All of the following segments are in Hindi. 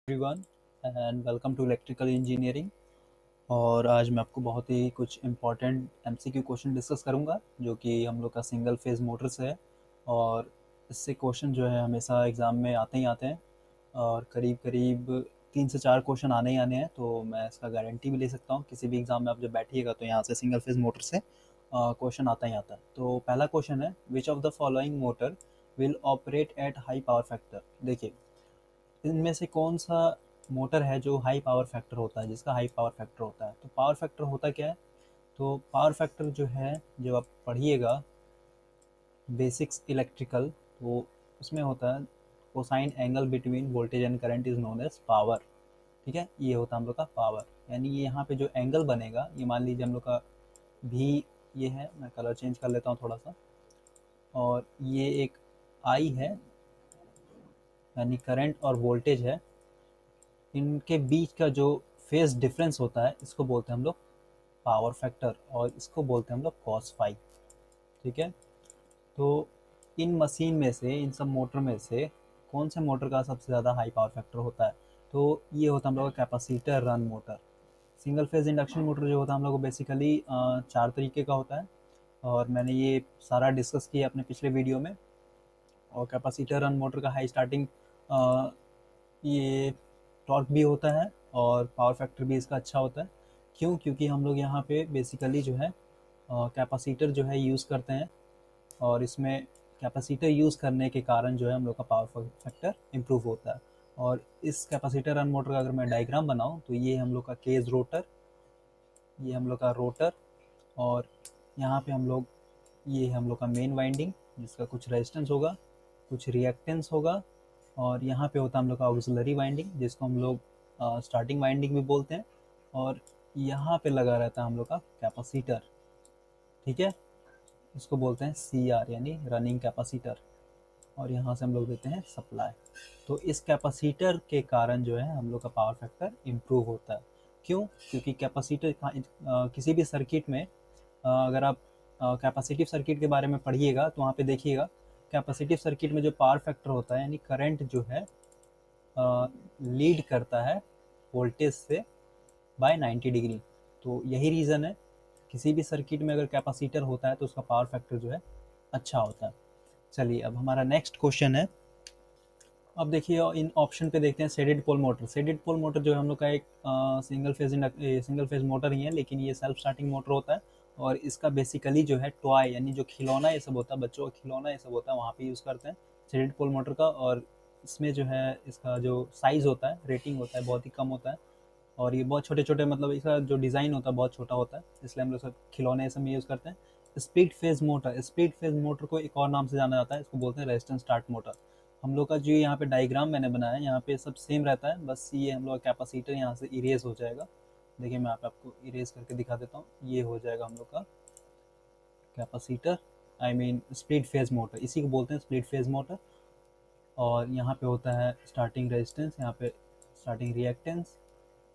Everyone and welcome to electrical engineering. और आज मैं आपको बहुत ही कुछ इम्पोर्टेंट एमसीक्यू क्वेश्चन डिस्कस करूंगा जो कि हम लोग का सिंगल फेज मोटर से है। और इससे क्वेश्चन जो है हमेशा एग्ज़ाम में आते ही आते हैं और करीब करीब 3 से 4 क्वेश्चन आने ही आने हैं। तो मैं इसका गारंटी भी ले सकता हूँ किसी भी एग्ज़ाम में आप जब बैठिएगा तो यहाँ से सिंगल फेज मोटर से क्वेश्चन आता ही आता है। तो पहला क्वेश्चन है, which of the following motor will operate at high power factor. देखिए, इनमें से कौन सा मोटर है जो हाई पावर फैक्टर होता है, जिसका हाई पावर फैक्टर होता है। तो पावर फैक्टर होता क्या है? तो पावर फैक्टर जो है, जब आप पढ़िएगा बेसिक्स इलेक्ट्रिकल, तो उसमें होता है cosine angle between voltage and current is known as power. ठीक है, ये होता है हम लोग का पावर। यानी ये यहाँ पे जो एंगल बनेगा, ये मान लीजिए हम लोग का भी ये है, मैं कलर चेंज कर लेता हूँ थोड़ा सा, और ये एक आई है यानी करंट और वोल्टेज है, इनके बीच का जो फेज डिफरेंस होता है इसको बोलते हैं हम लोग पावर फैक्टर, और इसको बोलते हैं हम लोग कॉस फाई। ठीक है, तो इन मशीन में से, इन सब मोटर में से कौन से मोटर का सबसे ज़्यादा हाई पावर फैक्टर होता है? तो ये होता है हम लोग का capacitor run motor. Single phase induction motor जो होता है हम लोग को बेसिकली 4 तरीके का होता है, और मैंने ये सारा डिस्कस किया अपने पिछले वीडियो में। और कैपेसिटर रन मोटर का हाई स्टार्टिंग ये टॉर्क भी होता है और पावर फैक्टर भी इसका अच्छा होता है। क्यों? क्योंकि हम लोग यहाँ पे बेसिकली जो है कैपेसिटर जो है यूज़ करते हैं, और इसमें कैपेसिटर यूज़ करने के कारण जो है हम लोग का पावर फैक्टर इम्प्रूव होता है। और इस कैपेसिटर रन मोटर का अगर मैं डायग्राम बनाऊँ तो ये हम लोग का केज रोटर, ये हम लोग का रोटर, और यहाँ पे हम लोग, ये हम लोग का मेन वाइंडिंग जिसका कुछ रेजिस्टेंस होगा, कुछ रिएक्टेंस होगा, और यहाँ पे होता है हम लोग का ऑक्सिलरी वाइंडिंग जिसको हम लोग स्टार्टिंग वाइंडिंग भी बोलते हैं, और यहाँ पे लगा रहता है हम लोग का कैपेसिटर। ठीक है, इसको बोलते हैं सी आर यानी रनिंग कैपेसिटर, और यहाँ से हम लोग देते हैं सप्लाई। तो इस कैपेसिटर के कारण जो है हम लोग का पावर फैक्टर इम्प्रूव होता है। क्यों? क्योंकि कैपेसिटर किसी भी सर्किट में अगर आप कैपेसिटिव सर्किट के बारे में पढ़िएगा तो वहाँ पे देखिएगा कैपेसिटिव सर्किट में जो पावर फैक्टर होता है यानी करंट जो है लीड करता है वोल्टेज से बाय 90 डिग्री। तो यही रीज़न है, किसी भी सर्किट में अगर कैपेसिटर होता है तो उसका पावर फैक्टर जो है अच्छा होता है। चलिए, अब हमारा नेक्स्ट क्वेश्चन है। अब देखिए, इन ऑप्शन पे देखते हैं shaded pole motor. Shaded pole motor जो है हम लोग का एक सिंगल फेज मोटर ही है, लेकिन ये सेल्फ स्टार्टिंग मोटर होता है, और इसका बेसिकली जो है टॉय यानी जो खिलौना ये सब होता है, बच्चों का खिलौना ये सब होता है, वहाँ पे यूज़ करते हैं शेडेड पोल मोटर का। और इसमें जो है इसका जो साइज़ होता है, रेटिंग होता है, बहुत ही कम होता है, और ये बहुत छोटे छोटे, मतलब इसका जो डिज़ाइन होता है बहुत छोटा होता है, इसलिए हम लोग सब खिलौने सब में यूज़ करते हैं। Split phase motor, split phase motor को एक और नाम से जाना जाता है, इसको बोलते हैं रेजिस्टेंस स्टार्ट मोटर। हम लोग का जो यहाँ पे डायग्राम मैंने बनाया है, यहाँ पे सब सेम रहता है, बस ये हम लोग का कैपेसिटर यहाँ से इरेज हो जाएगा। देखिए, मैं यहाँ पे आपको इरेज करके दिखा देता हूँ। ये हो जाएगा हम लोग का capacitor, I mean split phase motor, इसी को बोलते हैं स्प्लिट फेज मोटर। और यहाँ पे होता है स्टार्टिंग रेजिस्टेंस, यहाँ पे स्टार्टिंग रिएक्टेंस,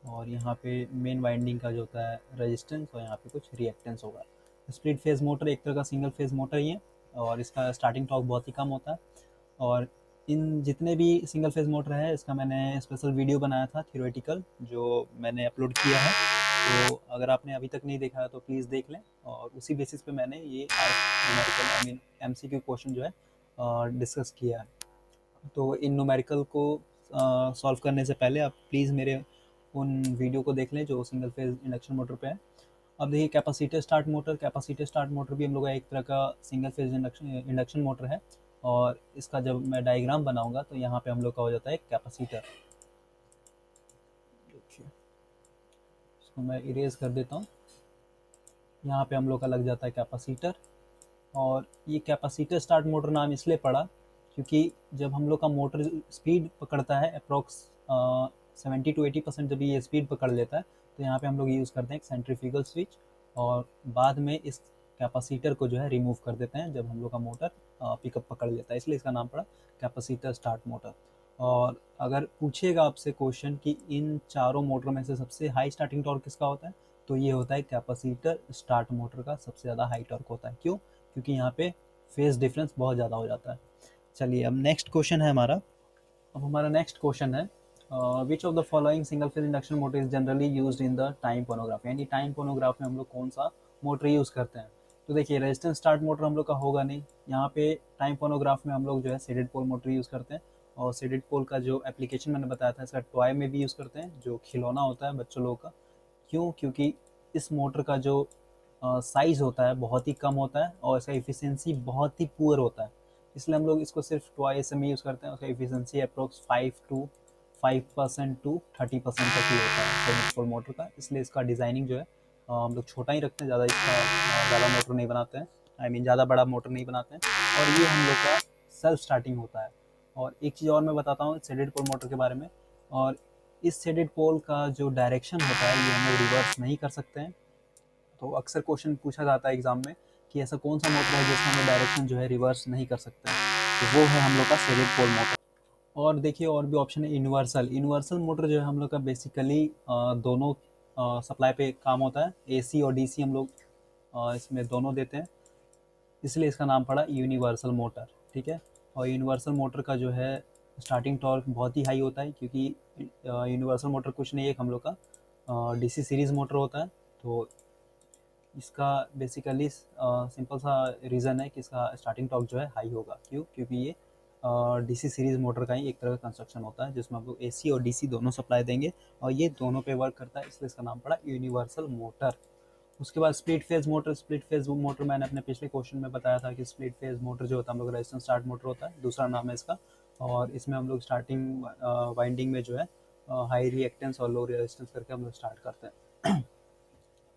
और यहाँ पे मेन वाइंडिंग का जो होता है रेजिस्टेंस, और यहाँ पे कुछ रिएक्टेंस होगा। स्प्लिट फेज मोटर एक तरह का सिंगल फेज मोटर ही है, और इसका स्टार्टिंग टॉर्क बहुत ही कम होता है। और इन जितने भी सिंगल फेज मोटर है, इसका मैंने स्पेशल वीडियो बनाया था थियोरेटिकल, जो मैंने अपलोड किया है। तो अगर आपने अभी तक नहीं देखा है तो प्लीज़ देख लें, और उसी बेसिस पे मैंने ये numerical I mean MCQ question जो है डिस्कस किया है। तो इन न्यूमेरिकल को सॉल्व करने से पहले आप प्लीज़ मेरे उन वीडियो को देख लें जो सिंगल फेज इंडक्शन मोटर पे है। अब देखिए, capacitor start motor, capacitor start motor भी हम लोग का एक तरह का सिंगल फेज इंडक्शन मोटर है, और इसका जब मैं डायग्राम बनाऊंगा तो यहाँ पे हम लोग का हो जाता है कैपेसिटर। देखिए, इसको मैं इरेज कर देता हूँ। यहाँ पे हम लोग का लग जाता है कैपेसिटर, और ये कैपेसिटर स्टार्ट मोटर नाम इसलिए पड़ा क्योंकि जब हम लोग का मोटर स्पीड पकड़ता है अप्रोक्स 70 to 80% जब ये स्पीड पकड़ लेता है, तो यहाँ पे हम लोग यूज़ करते हैं एक सेंट्रीफ्यूगल स्विच, और बाद में इस कैपेसिटर को जो है रिमूव कर देते हैं जब हम लोग का मोटर पिकअप पकड़ लेता है, इसलिए इसका नाम पड़ा कैपेसिटर स्टार्ट मोटर। और अगर पूछेगा आपसे क्वेश्चन कि इन चारों मोटर में से सबसे हाई स्टार्टिंग टॉर्क किसका होता है, तो ये होता है कैपेसिटर स्टार्ट मोटर का सबसे ज़्यादा हाई टॉर्क होता है। क्यों? क्योंकि यहाँ पे फेज डिफरेंस बहुत ज़्यादा हो जाता है। चलिए, अब नेक्स्ट क्वेश्चन है हमारा। अब हमारा नेक्स्ट क्वेश्चन है, which of the following single phase induction motor is generally used in the time phonograph, यानी टाइम फोनोग्राफ में हम लोग कौन सा मोटर यूज़ करते हैं। तो देखिए रेजिस्टेंस स्टार्ट मोटर हम लोग का होगा नहीं, यहाँ पे टाइम फोनोग्राफ में हम लोग जो है सीडेड पोल मोटर यूज़ करते हैं। और सीडेड पोल का जो एप्लीकेशन मैंने बताया था, इसका टॉय में भी यूज़ करते हैं, जो खिलौना होता है बच्चों लोगों का। क्यों? क्योंकि इस मोटर का जो साइज़ होता है बहुत ही कम होता है और इसका एफिशिएंसी बहुत ही पुअर होता है, इसलिए हम लोग इसको सिर्फ टॉयस में यूज़ करते हैं। उसका एफिशिएंसी अप्रोक्स 5% टू 30% तक ही होता है सॉलिड पोल मोटर का, इसलिए इसका डिज़ाइनिंग जो है हम लोग छोटा ही रखते हैं, ज़्यादा इसका ज़्यादा मोटर नहीं बनाते हैं, ज़्यादा बड़ा मोटर नहीं बनाते हैं। और ये हम लोग का सेल्फ स्टार्टिंग होता है। और एक चीज़ और मैं बताता हूँ सेडेड पोल मोटर के बारे में, और इस सेडेड पोल का जो डायरेक्शन होता है ये हम लोग रिवर्स नहीं कर सकते हैं। तो अक्सर क्वेश्चन पूछा जाता है एग्जाम में कि ऐसा कौन सा मोटर है जिसका हम लोग डायरेक्शन जो है रिवर्स नहीं कर सकते हैं, तो वो है हम लोग का सेडेड पोल मोटर। और देखिए और भी ऑप्शन है यूनिवर्सल। यूनिवर्सल मोटर जो है हम लोग का बेसिकली दोनों सप्लाई पे काम होता है, एसी और डीसी हम लोग इसमें दोनों देते हैं, इसलिए इसका नाम पड़ा यूनिवर्सल मोटर। ठीक है। और यूनिवर्सल मोटर का जो है स्टार्टिंग टॉर्क बहुत ही हाई होता है, क्योंकि यूनिवर्सल मोटर कुछ नहीं है, हम लोग का डीसी सीरीज़ मोटर होता है। तो इसका बेसिकली सिंपल सा रीज़न है कि इसका स्टार्टिंग टॉर्क जो है हाई होगा। क्यों? क्योंकि ये डीसी सीरीज़ मोटर का ही एक तरह का कंस्ट्रक्शन होता है, जिसमें हम लोग एसी और डीसी दोनों सप्लाई देंगे और ये दोनों पे वर्क करता है, इसलिए इसका नाम पड़ा यूनिवर्सल मोटर। उसके बाद split phase motor. Split phase motor मैंने अपने पिछले क्वेश्चन में बताया था कि स्प्लिट फेज मोटर जो होता है हम लोग रेजिस्टेंस स्टार्ट मोटर होता है, दूसरा नाम है इसका। और इसमें हम लोग स्टार्टिंग वाइंडिंग में जो है हाई रिएक्टेंस और लो रेजिस्टेंस करके हम लोग स्टार्ट करते हैं।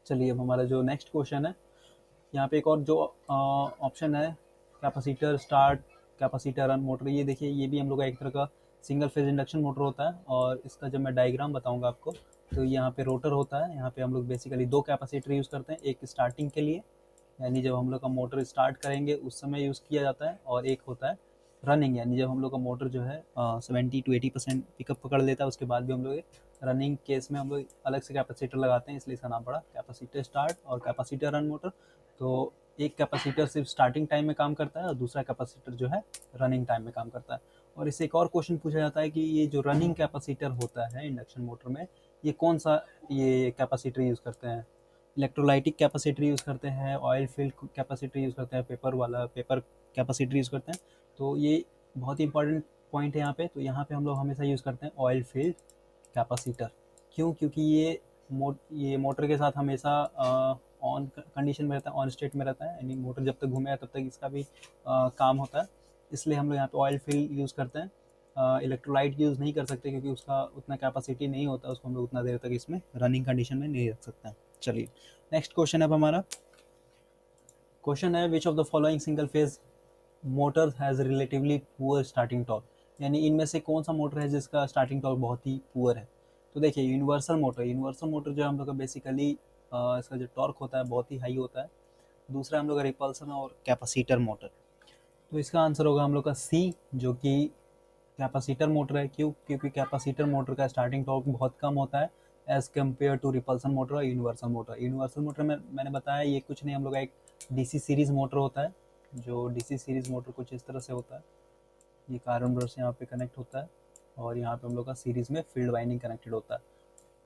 चलिए अब हमारा जो नेक्स्ट क्वेश्चन है, यहाँ पे एक और जो ऑप्शन है capacitor start capacitor run motor, ये देखिए ये भी हम लोग का एक तरह का सिंगल फेज इंडक्शन मोटर होता है। और इसका जब मैं डायग्राम बताऊंगा आपको, तो यहाँ पे रोटर होता है, यहाँ पे हम लोग बेसिकली दो कैपेसिटर यूज़ करते हैं, एक स्टार्टिंग के लिए यानी जब हम लोग का मोटर स्टार्ट करेंगे उस समय यूज़ किया जाता है, और एक होता है रनिंग, यानी जब हम लोग का मोटर जो है 70 to 80% पिकअप पकड़ लेता है उसके बाद भी हम लोग रनिंग केस में हम लोग अलग से कैपेसिटर लगाते हैं, इसलिए इसका नाम पड़ा कैपेसिटर स्टार्ट और कैपेसिटर रन मोटर। तो एक कैपेसिटर सिर्फ स्टार्टिंग टाइम में काम करता है और दूसरा कैपेसिटर जो है रनिंग टाइम में काम करता है। और इससे एक और क्वेश्चन पूछा जाता है कि ये जो रनिंग कैपेसिटर होता है इंडक्शन मोटर में, ये कौन सा ये कैपेसिटर यूज़ करते हैं। इलेक्ट्रोलाइटिक कैपेसिटर यूज़ करते हैं, ऑयल फील्ड कैपेसिटर यूज़ करते हैं, पेपर कैपेसिटर यूज़ करते हैं। तो ये बहुत ही इंपॉर्टेंट पॉइंट है यहाँ पे। तो यहाँ पे हम लोग हमेशा यूज़ करते हैं ऑयल फील्ड कैपेसिटर। क्यों? क्योंकि ये मोटर के साथ हमेशा ऑन कंडीशन में रहता है, ऑन स्टेट में रहता है, यानी मोटर जब तक घूमेगा तब तक इसका भी काम होता है, इसलिए हम लोग यहाँ पे ऑयल फील्ड यूज़ करते हैं। इलेक्ट्रोलाइट यूज़ नहीं कर सकते क्योंकि उसका उतना कैपेसिटी नहीं होता, उसको हम लोग उतना देर तक इसमें रनिंग कंडीशन में नहीं रख सकते हैं। चलिए नेक्स्ट क्वेश्चन है हमारा। क्वेश्चन है which of the following single phase motor has relatively poor starting torque, यानी इनमें से कौन सा मोटर है जिसका स्टार्टिंग टॉर्क बहुत ही पुअर है। तो देखिए यूनिवर्सल मोटर जो है हम लोग का बेसिकली इसका जो टॉर्क होता है बहुत ही हाई होता है। दूसरा हम लोग का रिपल्सन और कैपेसिटर मोटर। तो इसका आंसर होगा हम लोग का सी, जो कि कैपेसिटर मोटर है। क्यों? क्योंकि कैपेसिटर मोटर का स्टार्टिंग टॉर्क बहुत कम होता है as compare to repulsion motor और यूनिवर्सल मोटर। यूनिवर्सल मोटर में मैंने बताया ये कुछ नहीं, हम लोग का एक डीसी सीरीज़ मोटर होता है, जो डीसी सीरीज़ मोटर कुछ इस तरह से होता है। ये कार्बन ब्रश यहाँ पे कनेक्ट होता है और यहाँ पे हम लोग का सीरीज़ में फील्ड वाइंडिंग कनेक्टेड होता है,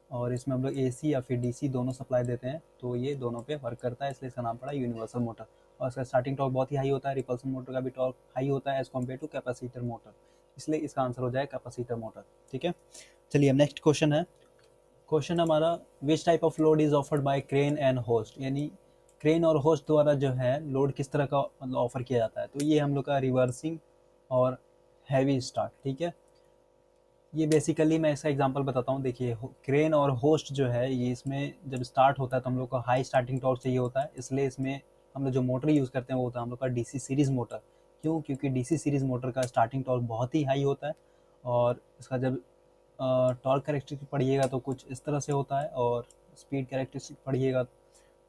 और इसमें हम लोग एसी या फिर डीसी दोनों सप्लाई देते हैं, तो ये दोनों पे वर्क करता है, इसलिए इसका नाम पड़ा यूनिवर्सल मोटर। और इसका स्टार्टिंग टॉर्क बहुत ही हाई होता है, रिपल्सन मोटर का भी टॉर्क हाई होता है as compare to capacitor motor, इसलिए इसका आंसर हो जाए कैपेसिटर मोटर। ठीक है। चलिए अब नेक्स्ट क्वेश्चन है। क्वेश्चन हमारा which type of load is offered by crane and host, यानी क्रेन और होस्ट द्वारा जो है लोड किस तरह का मतलब ऑफर किया जाता है। तो ये हम लोग का रिवर्सिंग और हैवी स्टार्ट। ठीक है। ये बेसिकली मैं इसका एग्जांपल बताता हूँ। देखिए क्रेन और होस्ट जो है ये इसमें जब स्टार्ट होता है तो हम लोग को हाई स्टार्टिंग टॉर्क चाहिए होता है, इसलिए इसमें हम लोग जो मोटर यूज़ करते हैं वो होता है हम लोग का डीसी सीरीज़ मोटर। क्यों? क्योंकि डीसी सीरीज़ मोटर का स्टार्टिंग टॉर्क बहुत ही हाई होता है, और इसका जब टॉर्क कैरेक्टरिस्टिक पढ़िएगा तो कुछ इस तरह से होता है, और स्पीड कैरेक्टरिस्टिक पढ़िएगा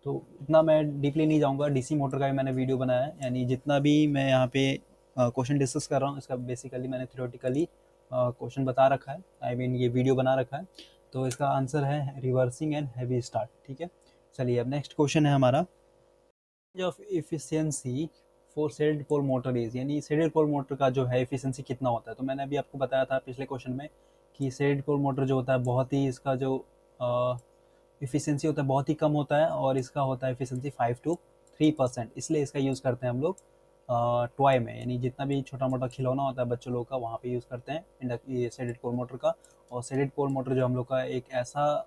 तो इतना मैं डीपली नहीं जाऊँगा। डीसी मोटर का भी मैंने वीडियो बनाया है, यानी जितना भी मैं यहाँ पे क्वेश्चन डिस्कस कर रहा हूँ इसका बेसिकली मैंने थ्योरेटिकली क्वेश्चन बता रखा है, ये वीडियो बना रखा है। तो इसका आंसर है रिवर्सिंग एंड हैवी स्टार्ट। ठीक है। चलिए अब नेक्स्ट क्वेश्चन है हमारा, of efficiency for shaded pole motor is, यानी सेडेड पोल मोटर का जो है एफिशिएंसी कितना होता है। तो मैंने अभी आपको बताया था पिछले क्वेश्चन में कि सेड पोल मोटर जो होता है बहुत ही इसका जो इफ़िशियंसी होता है बहुत ही कम होता है, और इसका होता है इफ़िशियंसी 5 to 3%। इसलिए इसका यूज़ करते हैं हम लोग टॉय में, यानी जितना भी छोटा मोटा खिलौना होता है बच्चों लोग का वहाँ पे यूज़ करते हैं ये सेडेड पोल मोटर का। और सेडेड पोल मोटर जो हम लोग का एक ऐसा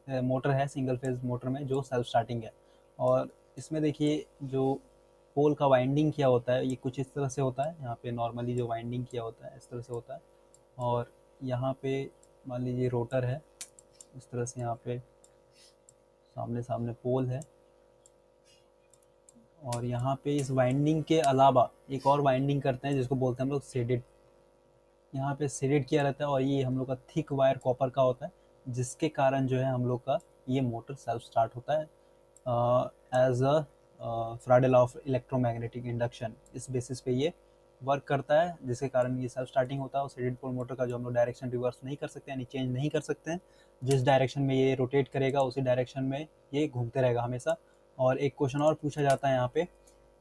मोटर है सिंगल फेज मोटर में जो सेल्फ स्टार्टिंग है। और इसमें देखिए जो पोल का वाइंडिंग किया होता है ये कुछ इस तरह से होता है, यहाँ पे नॉर्मली जो वाइंडिंग किया होता है इस तरह से होता है। और यहाँ पे मान लीजिए रोटर है, इस तरह से यहाँ पे सामने सामने पोल है। और यहाँ पे इस वाइंडिंग के अलावा एक और वाइंडिंग करते हैं जिसको बोलते हैं हम लोग सेडेड। यहाँ पे सेडेड किया रहता है और ये हम लोग का थिक वायर कॉपर का होता है, जिसके कारण जो है हम लोग का ये मोटर सेल्फ स्टार्ट होता है as a Faraday law of electromagnetic induction. इस बेसिस पे ये वर्क करता है, जिसके कारण ये सेल्फ स्टार्टिंग होता है। और सेडेड पोल मोटर का जो हम लोग डायरेक्शन रिवर्स नहीं कर सकते, यानी चेंज नहीं कर सकते हैं, जिस डायरेक्शन में ये रोटेट करेगा उसी डायरेक्शन में ये घूमते रहेगा हमेशा। और एक क्वेश्चन और पूछा जाता है यहाँ पे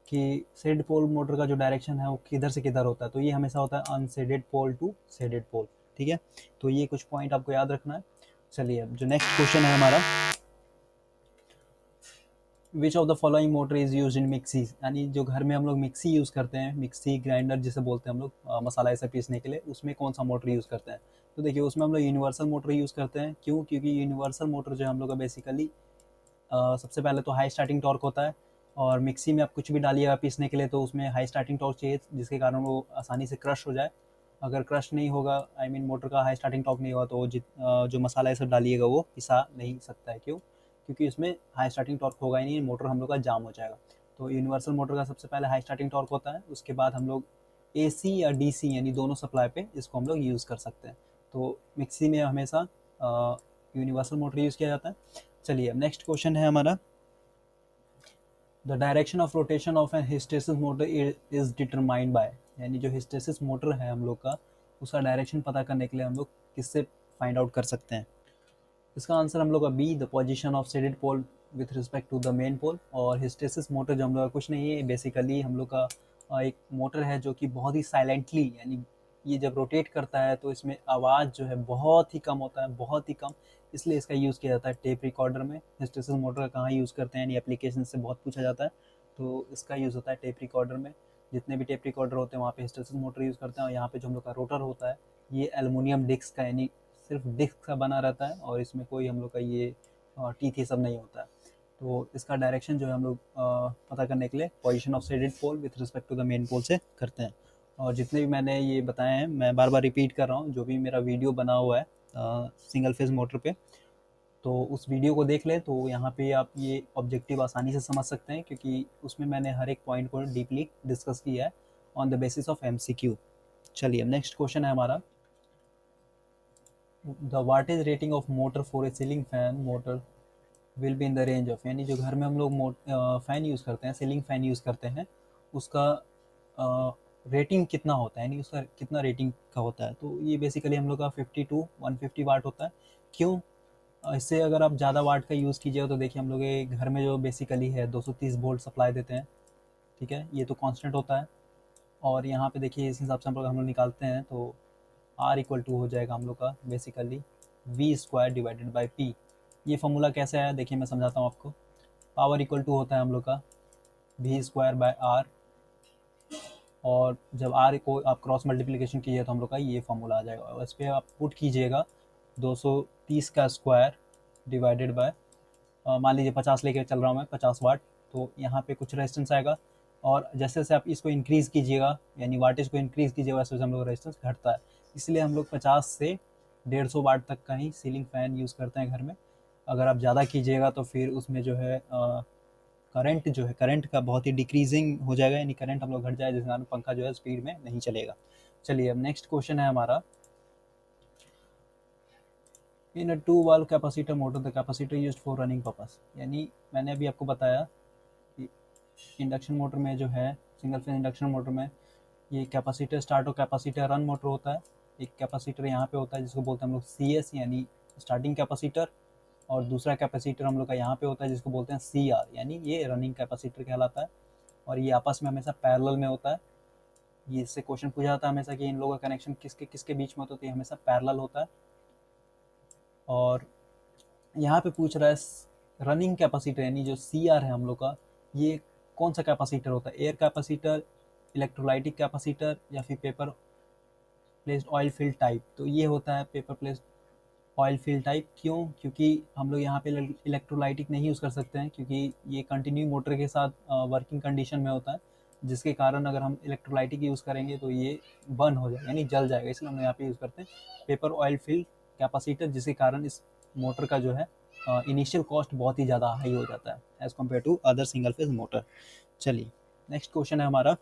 कि सेड पोल मोटर का जो डायरेक्शन है वो किधर से किधर होता है, तो ये हमेशा होता है अनसेडेड पोल टू सेडेड पोल। ठीक है, तो ये कुछ पॉइंट आपको याद रखना है। चलिए अब जो नेक्स्ट क्वेश्चन है हमारा, विच of the following motor is use in mixie, यानी जो घर में हम लोग मिक्सी यूज़ करते हैं, मिक्सी ग्राइंडर जिसे बोलते हैं हम लोग मसाला ऐसा पीसने के लिए, उसमें कौन सा मोटर यूज़ करते हैं। तो देखिए उसमें हम लोग यूनिवर्सल मोटर यूज़ करते हैं। क्यों? क्योंकि यूनिवर्सल मोटर जो है हम लोग का बेसिकली सबसे पहले तो हाई स्टार्टिंग टॉर्क होता है, और मिक्सी में आप कुछ भी डालिएगा पीसने के लिए तो उसमें हाई स्टार्टिंग टॉर्क चाहिए, जिसके कारण वो आसानी से क्रश हो जाए। अगर क्रश नहीं होगा, आई मीन मोटर का हाई स्टार्टिंग टॉर्क नहीं होगा, तो जो मसाला ये सब डालिएगा वो पिसा नहीं सकता है। क्यों? क्योंकि इसमें हाई स्टार्टिंग टॉर्क होगा ही नहीं, मोटर हम लोग का जाम हो जाएगा। तो यूनिवर्सल मोटर का सबसे पहले हाई स्टार्टिंग टॉर्क होता है, उसके बाद हम लोग AC या DC यानी दोनों सप्लाई पे इसको हम लोग यूज़ कर सकते हैं। तो मिक्सी में हमेशा यूनिवर्सल मोटर यूज़ किया जाता है। चलिए अब नेक्स्ट क्वेश्चन है हमारा, the direction of rotation of an hysteresis motor is determined by, यानी जो हिस्टेसिस मोटर है हम लोग का उसका डायरेक्शन पता करने के लिए हम लोग किससे फाइंड आउट कर सकते हैं। इसका आंसर हम लोग का B, the position of shaded pole with respect to the main pole. और हिस्टेसिस मोटर जो हम लोग का कुछ नहीं है, बेसिकली हम लोग का एक मोटर है जो कि बहुत ही साइलेंटली, यानी ये जब रोटेट करता है तो इसमें आवाज़ जो है बहुत ही कम होता है, बहुत ही कम। इसलिए इसका यूज़ किया जाता है टेप रिकॉर्डर में। हिस्टेसिस मोटर का कहाँ यूज़ करते हैं, यानी एप्लीकेशन से बहुत पूछा जाता है, तो इसका यूज़ होता है टेप रिकॉर्डर में। जितने भी टेप रिकॉर्डर होते हैं वहाँ पे हिस्टेसिस मोटर यूज़ करते हैं। और यहाँ पे जो हम लोग का रोटर होता है ये एलुमिनियम डिस्क का, यानी सिर्फ डिस्क का बना रहता है, और इसमें कोई हम लोग का ये टीथ ये सब नहीं होता है। तो इसका डायरेक्शन जो है हम लोग पता करने के लिए position of shaded pole with respect to the main pole से करते हैं। और जितने भी मैंने ये बताए हैं मैं बार बार रिपीट कर रहा हूँ, जो भी मेरा वीडियो बना हुआ है सिंगल फेज मोटर पे, तो उस वीडियो को देख लें, तो यहाँ पे आप ये ऑब्जेक्टिव आसानी से समझ सकते हैं, क्योंकि उसमें मैंने हर एक पॉइंट को डीपली डिस्कस किया है on the basis of MCQ। चलिए अब नेक्स्ट क्वेश्चन है हमारा, the wattage rating of motor for a ceiling fan motor will be in the range of, यानी जो घर में हम लोग फ़ैन यूज़ करते हैं, सीलिंग फ़ैन यूज़ करते हैं, उसका रेटिंग कितना होता है, यानी उसका कितना रेटिंग का होता है। तो ये बेसिकली हम लोग का 50 to 150 वाट होता है। क्यों? इससे अगर आप ज़्यादा वाट का यूज़ कीजिएगा तो देखिए हम लोग ये घर में जो बेसिकली है 230 वोल्ट सप्लाई देते हैं। ठीक है, ये तो कांस्टेंट होता है। और यहाँ पे देखिए इस हिसाब से हम लोग निकालते हैं तो R इक्वल टू हो जाएगा हम लोग का basically V² divided by P। ये फॉर्मूला कैसे आया देखिए मैं समझाता हूँ आपको। पावर इक्वल टू होता है हम लोग का V² बाय R, और जब R को आप क्रॉस मल्टीप्लिकेशन कीजिए तो हम लोग का ये फॉर्मूला आ जाएगा। और इस पर आप पुट कीजिएगा 230 का स्क्वायर डिवाइडेड बाय मान लीजिए 50 लेके चल रहा हूँ मैं, 50 वाट, तो यहाँ पे कुछ रेजिस्टेंस आएगा। और जैसे जैसे आप इसको इंक्रीज़ कीजिएगा, यानी वाटेज को इंक्रीज़ कीजिएगा, वैसे वैसे हम लोग रेजिस्टेंस घटता है। इसलिए हम लोग 50 से 150 वाट तक का ही सीलिंग फ़ैन यूज़ करते हैं घर में। अगर आप ज़्यादा कीजिएगा तो फिर उसमें जो है करंट जो है, करंट का बहुत ही डिक्रीजिंग हो जाएगा, यानी करंट हम लोग घट जाए, जिसके कारण पंखा जो है स्पीड में नहीं चलेगा। चलिए अब नेक्स्ट क्वेश्चन है हमारा, in a 2 valve capacitor motor the capacitor used for running purpose, यानी मैंने अभी आपको बताया कि इंडक्शन मोटर में जो है, सिंगल फेज इंडक्शन मोटर में ये कैपेसिटर स्टार्ट और कैपेसिटर रन मोटर होता है। एक कैपेसिटर यहाँ पे होता है जिसको बोलते हैं हम लोग CS यानी स्टार्टिंग कैपेसिटर, और दूसरा कैपेसिटर हम लोग का यहाँ पे होता है जिसको बोलते हैं CR यानी ये रनिंग कैपेसिटर कहलाता है। और ये आपस में हमेशा पैरेलल में होता है। ये इससे क्वेश्चन पूछा जाता है हमेशा कि इन लोगों का कनेक्शन किसके किसके बीच में होता है, तो ये हमेशा पैरेलल होता है। और यहाँ पे पूछ रहा है रनिंग कैपेसिटर यानी जो सी आर है हम लोग का, ये कौन सा कैपेसिटर होता है, एयर कैपेसिटर, इलेक्ट्रोलाइटिक कैपेसिटर या फिर paper placed oil field type. तो ये होता है paper placed oil field type. क्यों? क्योंकि हम लोग यहाँ पे इलेक्ट्रोलाइटिक नहीं यूज़ कर सकते हैं, क्योंकि ये कंटिन्यू मोटर के साथ वर्किंग कंडीशन में होता है, जिसके कारण अगर हम इलेक्ट्रोलाइटिक यूज़ करेंगे तो ये बर्न हो जाएगा यानी जल जाएगा, इसलिए हम यहाँ पे यूज़ करते हैं पेपर ऑयल फील्ड कैपेसिटर, जिसके कारण इस मोटर का जो है इनिशियल कॉस्ट बहुत ही ज़्यादा हाई हो जाता है as compare to other single phase motor. चलिए नेक्स्ट क्वेश्चन है हमारा,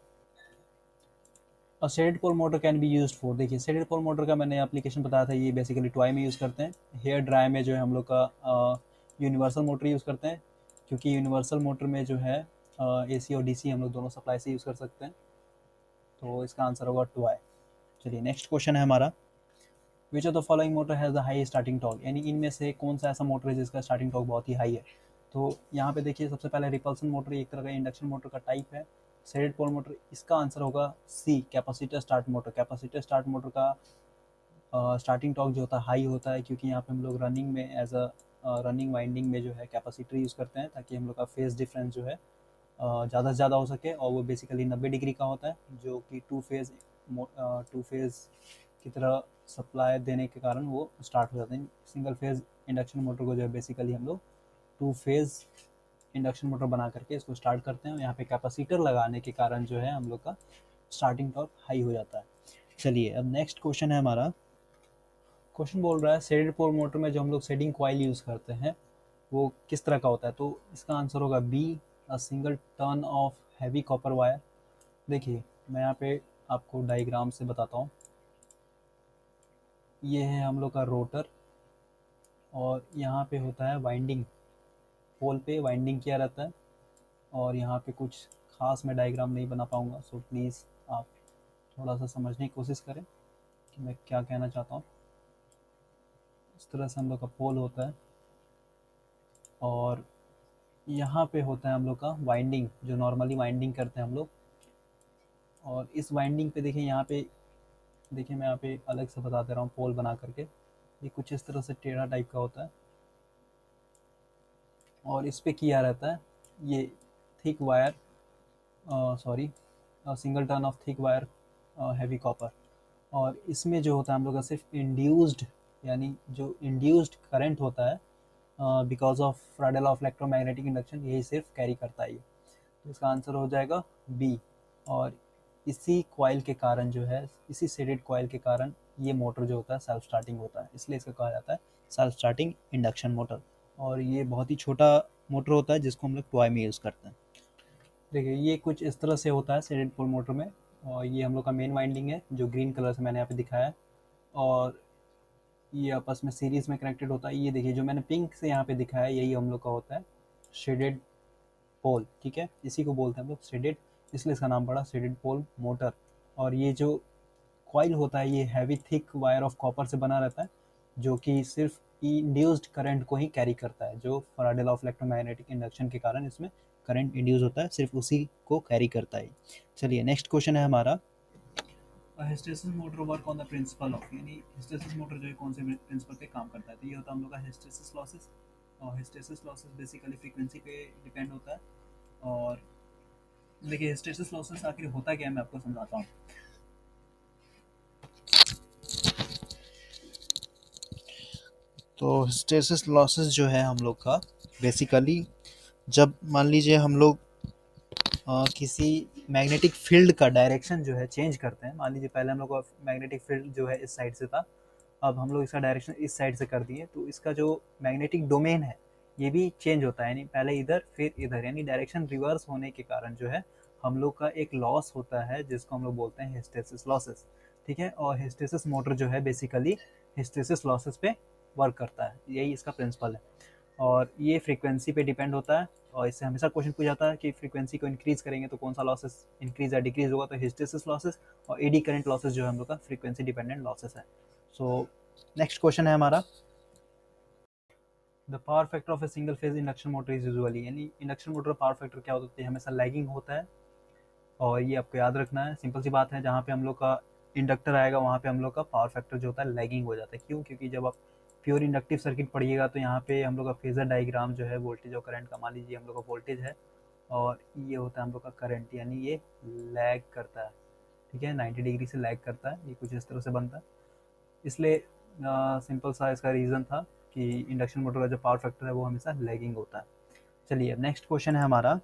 shaded pole motor can be use for. देखिए शेडेड पोल मोटर का मैंने एप्लीकेशन बताया था, ये बेसिकली टॉय में यूज़ करते हैं, हेयर ड्राई में जो है हम लोग का यूनिवर्सल मोटर यूज़ करते हैं, क्योंकि यूनिवर्सल मोटर में जो है AC और DC हम लोग दोनों सप्लाई से यूज़ कर सकते हैं, तो इसका आंसर होगा टॉय। चलिए नेक्स्ट क्वेश्चन है हमारा, विच of the following motor has the high starting torque, यानी इनमें से कौन सा ऐसा मोटर है जिसका स्टार्टिंग टॉर्क बहुत ही हाई है। तो यहाँ पे देखिए सबसे पहले रिपल्सन मोटर एक तरह का इंडक्शन मोटर का टाइप है, शेडेड पोल मोटर, इसका आंसर होगा C capacitor start motor. Capacitor start motor का स्टार्टिंग टॉर्क जो होता है हाई होता है, क्योंकि यहाँ पे हम लोग रनिंग में एज अ रनिंग वाइंडिंग में जो है कैपेसिटर यूज़ करते हैं, ताकि हम लोग का फेज डिफरेंस जो है ज़्यादा से ज़्यादा हो सके, और वो बेसिकली 90 डिग्री का होता है, जो कि टू फेज़ की तरह सप्लाई देने के कारण वो स्टार्ट हो जाते हैं। सिंगल फेज़ इंडक्शन मोटर को जो है बेसिकली हम लोग टू फेज़ इंडक्शन मोटर बना करके इसको स्टार्ट करते हैं, और यहाँ पे कैपेसिटर लगाने के कारण जो है हम लोग का स्टार्टिंग टॉर्क हाई हो जाता है। चलिए अब नेक्स्ट क्वेश्चन है हमारा, क्वेश्चन बोल रहा है शेडेड पोल मोटर में जो हम लोग शेडिंग कॉइल यूज़ करते हैं वो किस तरह का होता है। तो इसका आंसर होगा B, a single turn of heavy copper wire. देखिए मैं यहाँ पे आपको डायग्राम से बताता हूँ, ये है हम लोग का रोटर, और यहाँ पे होता है वाइंडिंग, पोल पे वाइंडिंग किया रहता है, और यहाँ पे कुछ खास मैं डायग्राम नहीं बना पाऊँगा, सो प्लीज़ आप थोड़ा सा समझने की कोशिश करें कि मैं क्या कहना चाहता हूँ। इस तरह से हम लोग का पोल होता है, और यहाँ पे होता है हम लोग का वाइंडिंग, जो नॉर्मली वाइंडिंग करते हैं हम लोग, और इस वाइंडिंग पे देखिए यहाँ पे, देखिए मैं यहाँ पे अलग से बता दे रहा हूँ पोल बना करके, ये कुछ इस तरह से टेढ़ा टाइप का होता है, और इस पे किया रहता है ये thick wire, sorry single turn of thick wire heavy copper, और इसमें जो होता है हम लोग का सिर्फ इंड्यूस्ड, यानी जो इंड्यूस्ड करंट होता है because of Friedl of electromagnetic induction, यही सिर्फ कैरी करता है ये, तो इसका आंसर हो जाएगा बी। और इसी कॉइल के कारण जो है, इसी शेडेड कॉइल के कारण ये मोटर जो होता है सेल्फ स्टार्टिंग होता है, इसलिए इसका कहा जाता है सेल्फ स्टार्टिंग इंडक्शन मोटर, और ये बहुत ही छोटा मोटर होता है जिसको हम लोग टॉय में यूज़ करते हैं। देखिए ये कुछ इस तरह से होता है शेडेड पोल मोटर में, और ये हम लोग का मेन वाइंडिंग है जो ग्रीन कलर से मैंने यहाँ पे दिखाया है, और ये आपस में सीरीज़ में कनेक्टेड होता है। ये देखिए जो मैंने पिंक से यहाँ पे दिखाया है यही हम लोग का होता है शेडेड पोल, ठीक है, इसी को बोलते हैं हम लोग शेडेड, इसलिए इसका नाम पड़ा शेडेड पोल मोटर। और ये जो कॉइल होता है ये heavy thick wire of copper से बना रहता है, जो कि सिर्फ इंड्यूस्ड करंट को ही कैरी करता है, जो Faraday law of electromagnetic induction के कारण इसमें करंट इंड्यूस होता है, सिर्फ उसी को कैरी करता है। चलिए नेक्स्ट क्वेश्चन है हमारा, hysteresis motor work on the principle of, यानी हिस्टेरेसिस मोटर जो है कौन से प्रिंसिपल पे काम करता है। तो ये होता है हम लोग का हिस्टेरेसिस लॉसेस, और हिस्टेरेसिस लॉसेस बेसिकली फ्रीक्वेंसी पे डिपेंड होता है। और देखिए हिस्टेरेसिस लॉसेस आखिर होता क्या है मैं आपको समझाता हूँ। तो हिस्टेरेसिस लॉसेस जो है हम लोग का बेसिकली, जब मान लीजिए हम लोग किसी मैग्नेटिक फील्ड का डायरेक्शन जो है चेंज करते हैं, मान लीजिए पहले हम लोग का मैग्नेटिक फील्ड जो है इस साइड से था, अब हम लोग इसका डायरेक्शन इस साइड से कर दिए, तो इसका जो मैग्नेटिक डोमेन है ये भी चेंज होता है, यानी पहले इधर फिर इधर, यानी डायरेक्शन रिवर्स होने के कारण जो है हम लोग का एक लॉस होता है जिसको हम लोग बोलते हैं हिस्टेरेसिस लॉसेस, ठीक है। और हिस्टेरेसिस मोटर जो है बेसिकली हिस्टेरेसिस लॉसेस पे वर्क करता है, यही इसका प्रिंसिपल है, और ये फ्रीक्वेंसी पे डिपेंड होता है, और इससे हमेशा क्वेश्चन पूछा जाता है कि फ्रीक्वेंसी को इंक्रीज करेंगे तो कौन सा लॉसेस इंक्रीज या डिक्रीज होगा, तो हिस्टेरेसिस लॉसेस और एडी करंट लॉसेस जो है हम लोग का फ्रीक्वेंसी डिपेंडेंट लॉसेस है। सो नेक्स्ट क्वेश्चन है हमारा, the power factor of a single phase induction motor is usually, यानी इंडक्शन मोटर का पावर फैक्टर क्या होता है, हमेशा लैगिंग होता है और ये आपको याद रखना है, सिंपल सी बात है, जहाँ पे हम लोग का इंडक्टर आएगा वहाँ पे हम लोग का पावर फैक्टर जो होता है लैगिंग हो जाता है। क्यों? क्योंकि जब आप प्योर इंडक्टिव सर्किट पढ़िएगा तो यहाँ पे हम लोग का फेजर डायग्राम जो है वोल्टेज और करंट का, मान लीजिए हम लोग का वोल्टेज है और ये होता है हम लोग का करंट, यानी ये लैग करता है, ठीक है, 90 डिग्री से लैग करता है, ये कुछ इस तरह से बनता है। इसलिए सिंपल सा इसका रीज़न था कि इंडक्शन मोटर का जो पावर फैक्टर है वो हमेशा लैगिंग होता है। चलिए अब नेक्स्ट क्वेश्चन है हमारा,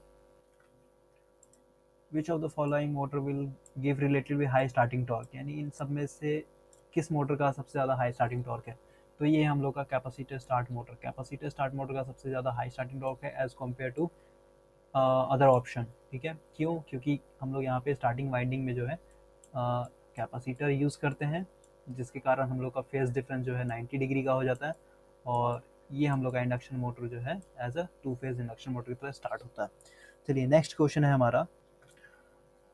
विच of the following motor will give relatively high starting torque, यानी इन सब में से किस मोटर का सबसे ज़्यादा हाई स्टार्टिंग टॉर्क है? तो ये हम लोग का capacitor start motor, capacitor start motor का सबसे ज़्यादा हाई स्टार्टिंग टॉर्क है as compare to other option, ठीक है। क्यों? क्योंकि हम लोग यहाँ पे स्टार्टिंग वाइंडिंग में जो है कैपेसिटर यूज़ करते हैं, जिसके कारण हम लोग का फेज डिफरेंस जो है 90 डिग्री का हो जाता है, और ये हम लोग का इंडक्शन मोटर जो है as a two phase induction motor की तरह स्टार्ट होता है। चलिए नेक्स्ट क्वेश्चन है हमारा,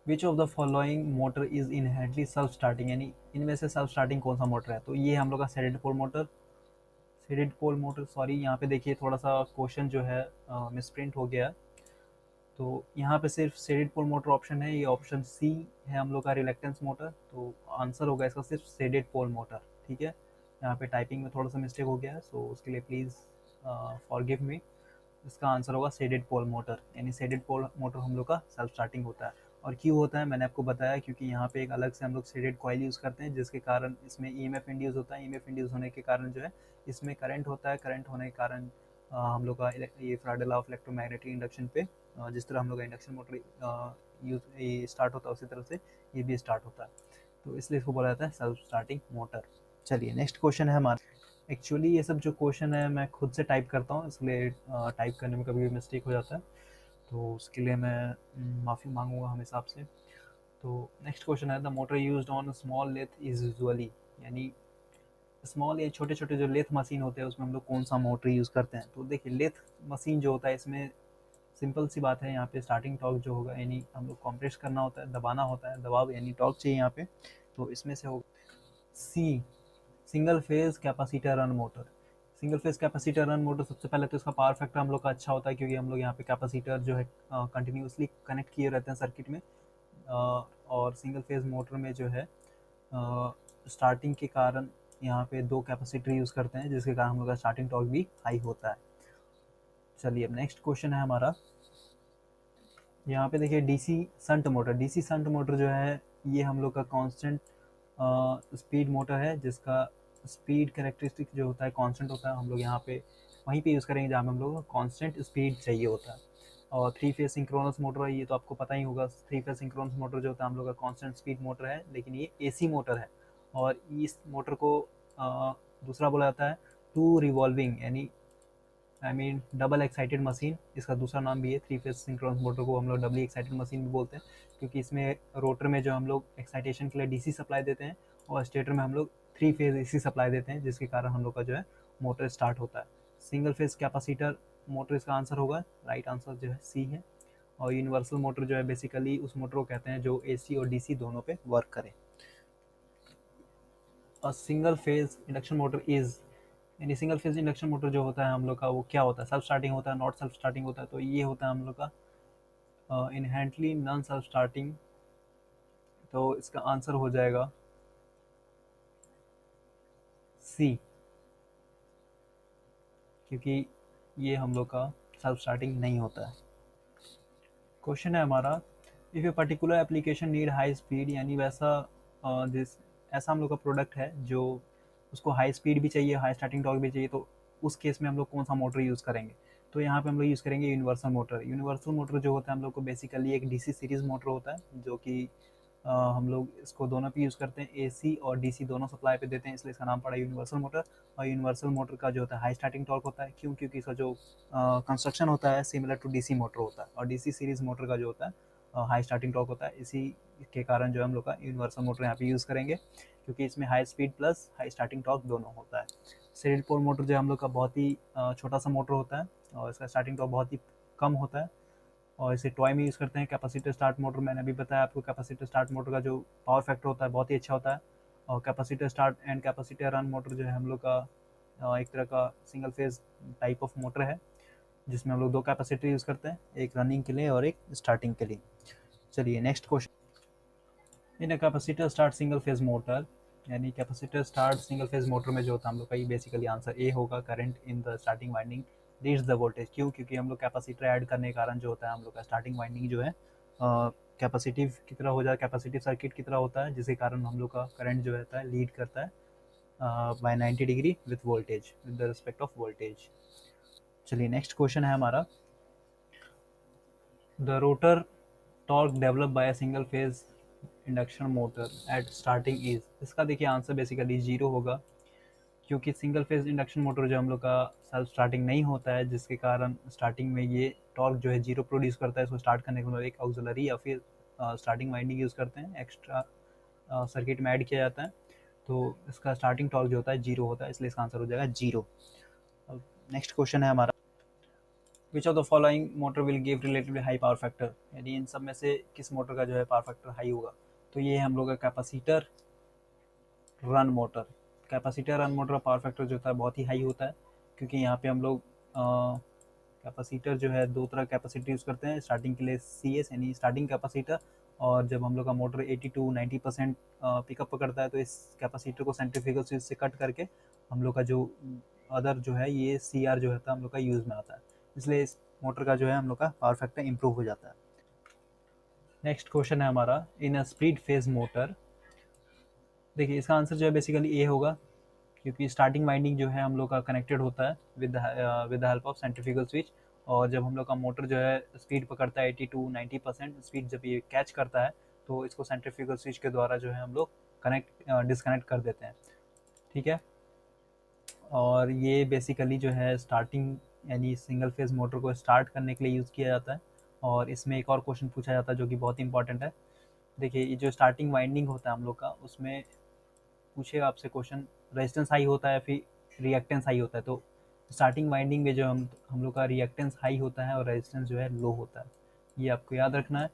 विच of the following motor is inherently self starting, यानी इनमें से सेल्फ स्टार्टिंग कौन सा मोटर है? तो ये हम लोग का shaded pole motor, shaded pole motor, sorry यहाँ पे देखिए थोड़ा सा क्वेश्चन जो है मिसप्रिंट हो गया, तो यहाँ पे सिर्फ सेडेड पोल मोटर ऑप्शन है, ये ऑप्शन सी है हम लोग का रिलेक्टेंस मोटर, तो आंसर होगा इसका सिर्फ सेडेड पोल मोटर, ठीक है। यहाँ पे टाइपिंग में थोड़ा सा मिस्टेक हो गया है, सो उसके लिए प्लीज़ फॉरगिव मी। इसका आंसर होगा सेडेड पोल मोटर, यानी सेडेड पोल मोटर हम लोग का सेल्फ स्टार्टिंग होता है। और क्यों होता है मैंने आपको बताया, क्योंकि यहाँ पे एक अलग से हम लोग सेडेड कॉइल यूज़ करते हैं, जिसके कारण इसमें ईएमएफ इंड्यूस होता है, ईएमएफ इंड्यूस होने के कारण जो है इसमें करंट होता है, करंट होने के कारण हम लोग का ये Faraday law of electromagnetic induction पे जिस तरह हम लोग का इंडक्शन मोटर यूज स्टार्ट होता है उसी तरह से ये भी स्टार्ट होता है, तो इसलिए इसको बोला जाता है सेल्फ स्टार्टिंग मोटर। चलिए नेक्स्ट क्वेश्चन है हमारा, एक्चुअली ये सब जो क्वेश्चन है मैं खुद से टाइप करता हूँ, इसलिए टाइप करने में कभी भी मिस्टेक हो जाता है, तो उसके लिए मैं माफ़ी मांगूंगा हमेशा आपसे। तो नेक्स्ट क्वेश्चन है, the motor used on small lathe is usually, यानी स्मॉल या छोटे छोटे जो लेथ मशीन होते हैं उसमें हम लोग कौन सा मोटर यूज़ करते हैं? तो देखिए लेथ मशीन जो होता है इसमें सिंपल सी बात है, यहाँ पे स्टार्टिंग टॉर्क जो होगा, यानी हम लोग कॉम्प्रेस करना होता है, दबाना होता है, दबाव यानी टॉर्क चाहिए यहाँ पे, तो इसमें से होगा C, single phase capacitor run motor. Single phase capacitor run motor सबसे पहले तो इसका पावर फैक्टर हम लोग का अच्छा होता है, क्योंकि हम लोग यहाँ पे कैपेसिटर जो है कंटिन्यूसली कनेक्ट किए रहते हैं सर्किट में, और सिंगल फेज मोटर में जो है स्टार्टिंग के कारण यहाँ पे दो कैपेसिटर यूज़ करते हैं, जिसके कारण हम लोग का स्टार्टिंग टॉर्क भी हाई होता है। चलिए अब नेक्स्ट क्वेश्चन है हमारा, यहाँ पे देखिए DC shunt motor, DC shunt motor जो है ये हम लोग का कांस्टेंट स्पीड मोटर है, जिसका स्पीड कैरेक्टरिस्टिक जो होता है कांस्टेंट होता है, हम लोग यहाँ पे वहीं पे यूज़ करेंगे जहाँ पे हम लोग को कांस्टेंट स्पीड चाहिए होता है। और थ्री फेज सिंक्रोनस मोटर है, ये तो आपको पता ही होगा, थ्री फेज सिंक्रोनस मोटर जो होता है हम लोग का कांस्टेंट स्पीड मोटर है, लेकिन ये एसी मोटर है, और इस मोटर को दूसरा बोला जाता है टू रिवॉल्विंग, यानी I mean double excited machine, इसका दूसरा नाम भी है। थ्री फेज सिंक्रोनस मोटर को हम लोग डबली एक्साइटेड मशीन भी बोलते हैं, क्योंकि इसमें रोटर में जो हम लोग एक्साइटेशन के लिए डीसी सप्लाई देते हैं, और स्टेटर में हम लोग थ्री फेज एसी सप्लाई देते हैं, जिसके कारण हम लोग का जो है मोटर स्टार्ट होता है। सिंगल फेज कैपेसिटर मोटर इसका आंसर होगा, राइट आंसर जो है सी है। और यूनिवर्सल मोटर जो है बेसिकली उस मोटर को कहते हैं जो एसी और डीसी दोनों पे वर्क करे। और single phase induction motor is, यानी सिंगल फेज इंडक्शन मोटर जो होता है हम लोग का वो क्या होता है? सेल्फ स्टार्टिंग होता है, नॉट सेल्फ स्टार्टिंग होता है, तो ये होता है हम लोग का इनहेरेंटली नॉन सेल्फ स्टार्टिंग, तो इसका आंसर हो जाएगा सी, क्योंकि ये हम लोग का सेल्फ स्टार्टिंग नहीं होता है। क्वेश्चन है हमारा, if a particular application need high speed, यानी वैसा जिस ऐसा हम लोग का प्रोडक्ट है जो उसको हाई स्पीड भी चाहिए, हाई स्टार्टिंग टॉर्क भी चाहिए, तो उस केस में हम लोग कौन सा मोटर यूज़ करेंगे? तो यहाँ पे हम लोग यूज़ करेंगे यूनिवर्सल मोटर। यूनिवर्सल मोटर जो होता है हम लोग को बेसिकली एक डीसी सीरीज़ मोटर होता है, जो कि हम लोग इसको दोनों पे यूज़ करते हैं, एसी और डीसी दोनों सप्लाई पे देते हैं, इसलिए इसका नाम पड़ा यूनिवर्सल मोटर। और यूनिवर्सल मोटर का जो होता है हाई स्टार्टिंग टॉर्क होता है, क्यों? क्योंकि इसका जो कंस्ट्रक्शन होता है सिमिलर टू डीसी मोटर होता है, और डीसी सीरीज़ मोटर का जो होता है हाई स्टार्टिंग टॉर्क होता है, इसी के कारण जो है हम लोग का यूनिवर्सल मोटर यहाँ पे यूज़ करेंगे, क्योंकि इसमें high speed plus high starting torque दोनों होता है। सेरिड पोल मोटर जो हम लोग का बहुत ही छोटा सा मोटर होता है, और इसका स्टार्टिंग टॉर्क बहुत ही कम होता है, और इसे टॉय में यूज़ करते हैं। कैपेसिटर स्टार्ट मोटर मैंने अभी बताया आपको, कैपेसिटर स्टार्ट मोटर का जो पावर फैक्टर होता है बहुत ही अच्छा होता है। और capacitor start and capacitor run motor जो है हम लोग का एक तरह का single phase type of motor है, जिसमें हम लोग दो कैपेसिटर यूज़ करते हैं, एक रनिंग के लिए और एक स्टार्टिंग के लिए। चलिए next question. In a capacitor start single phase motor, यानी capacitor start single phase motor में जो होता है हम लोग का ये बेसिकली आंसर ए होगा। Current in the starting winding reach the voltage. क्यों? क्योंकि हम लोग कैपेसिटर ऐड करने के कारण जो होता है हम लोग का स्टार्टिंग वाइंडिंग जो है कैपेसिटिव की तरह हो जाए, कैपेसिटिव सर्किट की तरह होता है, जिसके कारण हम लोग का करंट जो रहता है लीड करता है by 90 degree with voltage, with the respect of voltage. चलिए नेक्स्ट क्वेश्चन है हमारा। The rotor torque develop by a single phase induction motor at starting is. इसका देखिए आंसर बेसिकली जीरो होगा, क्योंकि सिंगल फेज इंडक्शन मोटर जो हम लोग का सेल्फ स्टार्टिंग नहीं होता है, जिसके कारण स्टार्टिंग में ये टॉर्क जो है जीरो प्रोड्यूस करता है। इसको स्टार्ट करने के लिए एक ऑक्सिलरी या फिर स्टार्टिंग वाइंडिंग यूज़ करते हैं, एक्स्ट्रा सर्किट में ऐड किया जाता है, तो इसका स्टार्टिंग टॉर्क जो होता है जीरो होता है, इसलिए इसका आंसर हो जाएगा जीरो। अब नेक्स्ट क्वेश्चन है हमारा। विच of the following motor will give relatively high power factor, यानी इन सब में से किस मोटर का जो है पावर फैक्टर हाई होगा? तो ये है हम लोग का capacitor run motor. Capacitor run motor का पावर फैक्टर जो होता है बहुत ही हाई होता है, क्योंकि यहाँ पे हम लोग कैपेसिटर जो है दो तरह कैपेसिटर यूज़ करते हैं। स्टार्टिंग के लिए CS यानी स्टार्टिंग कैपेसिटर, और जब हम लोग का मोटर 80 to 90% पिकअप पकड़ता है तो इस कैपेसिटर को सेंट्रीफ्यूगल स्विच से कट करके हम लोग का जो अदर जो है ये CR जो होता है हम लोग का यूज़ में आता है, इसलिए इस मोटर का जो है हम लोग का पावर फैक्टर इम्प्रूव हो जाता है। नेक्स्ट क्वेश्चन है हमारा। In a split phase motor, देखिए इसका आंसर जो है बेसिकली ए होगा, क्योंकि स्टार्टिंग वाइंडिंग जो है हम लोग का कनेक्टेड होता है with the help of centrifugal switch, और जब हम लोग का मोटर जो है स्पीड पकड़ता है 80 to 90% स्पीड जब ये कैच करता है तो इसको सेंट्रीफ्यूगल स्विच के द्वारा जो है हम लोग डिस्कनेक्ट कर देते हैं। ठीक है, और ये बेसिकली जो है स्टार्टिंग यानी सिंगल फेज मोटर को स्टार्ट करने के लिए यूज़ किया जाता है। और इसमें एक और क्वेश्चन पूछा जाता है जो कि बहुत इंपॉर्टेंट है। देखिए ये जो स्टार्टिंग वाइंडिंग होता है हम लोग का, उसमें पूछेगा आपसे क्वेश्चन, रेजिस्टेंस हाई होता है फिर रिएक्टेंस हाई होता है। तो स्टार्टिंग वाइंडिंग में जो हम लोग का रिएक्टेंस हाई होता है और रेजिस्टेंस जो है लो होता है, ये आपको याद रखना है।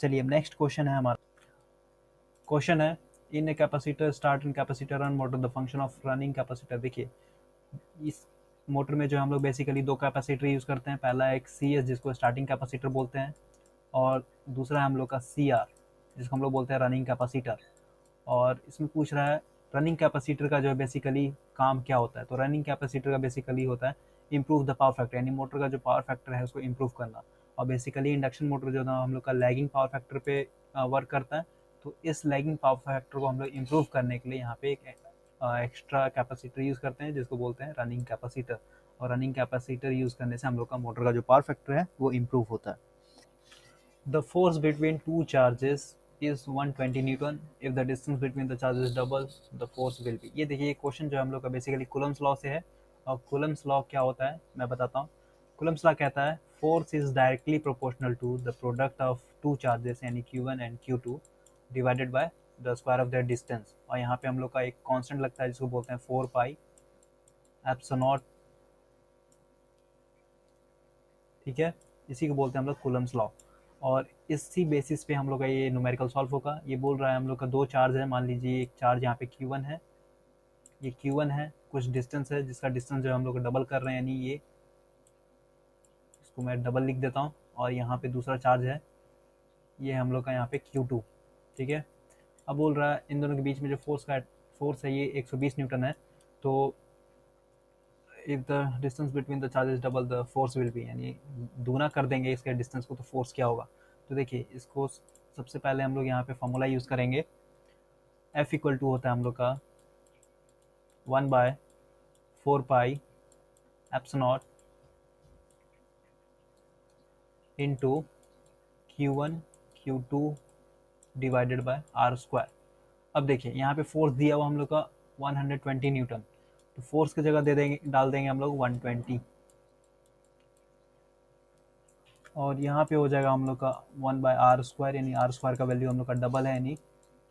चलिए अब नेक्स्ट क्वेश्चन है हमारा। क्वेश्चन है, in a capacitor start in capacitor run motor the function of running capacitor. देखिए इस मोटर में जो हम लोग बेसिकली दो कैपेसिटर यूज़ करते हैं। पहला एक CS जिसको स्टार्टिंग कैपेसिटर बोलते हैं, और दूसरा है हम लोग का CR जिसको हम लोग बोलते हैं रनिंग कैपेसिटर। और इसमें पूछ रहा है रनिंग कैपेसिटर का जो है बेसिकली काम क्या होता है। तो रनिंग कैपेसिटर का बेसिकली होता है इम्प्रूव द पावर फैक्टर, यानी मोटर का जो पावर फैक्टर है उसको इम्प्रूव करना। और बेसिकली इंडक्शन मोटर जो ना हम लोग का लैगिंग पावर फैक्टर पे वर्क करता है, तो इस लैगिंग पावर फैक्टर को हम लोग इम्प्रूव करने के लिए यहाँ पे एक एक्स्ट्रा कैपेसिटर यूज़ करते हैं जिसको बोलते हैं रनिंग कैपेसिटर। और रनिंग कैपेसिटर यूज़ करने से हम लोग का मोटर का जो पावर फैक्टर है वो इम्प्रूव होता है। The force between two charges is 120 Newton. If the distance between the charges double the force will be. ये देखिए क्वेश्चन जो है हम लोग का बेसिकली कूलम्स लॉ से है। और कूलम्स लॉ क्या होता है मैं बताता हूँ। कूलम्स लॉ कहता है force is directly proportional to the product of two charges यानी Q1 and Q2 divided by the square of their distance. और यहाँ पे हम लोग का एक कांस्टेंट लगता है जिसको बोलते हैं 4 पाई एप्सिलॉन नॉट। ठीक है, इसी को बोलते हैं हम लोग कूलम्स लॉ। और इसी बेसिस पे हम लोग का ये न्यूमेरिकल सॉल्व होगा। ये बोल रहा है हम लोग का दो चार्ज है, मान लीजिए एक चार्ज यहाँ पे Q1 है, ये Q1 है, कुछ डिस्टेंस है जिसका डिस्टेंस जो हम लोग डबल कर रहे हैं, यानी ये इसको मैं डबल लिख देता हूँ। और यहाँ पे दूसरा चार्ज है, ये हम लोग का यहाँ पे Q2। ठीक है, अब बोल रहा है इन दोनों के बीच में जो फोर्स है ये 120 न्यूटन है। तो if the distance between the charges double the force will be, यानी दूना कर देंगे इसके डिस्टेंस को तो फोर्स क्या होगा। तो देखिए इसको सबसे पहले हम लोग यहाँ पे फॉर्मूला यूज़ करेंगे। F इक्वल टू होता है हम लोग का 1/4 pi epsilon not into Q1 Q2 divided bye R square. अब देखिए यहाँ पे फोर्स दिया हुआ हम लोग का 120 न्यूटन, तो फोर्स की जगह दे देंगे, डाल देंगे हम लोग 120। और यहाँ पे हो जाएगा हम लोग का 1/R स्क्वायर, यानी R स्क्वायर का वैल्यू हम लोग का डबल है यानी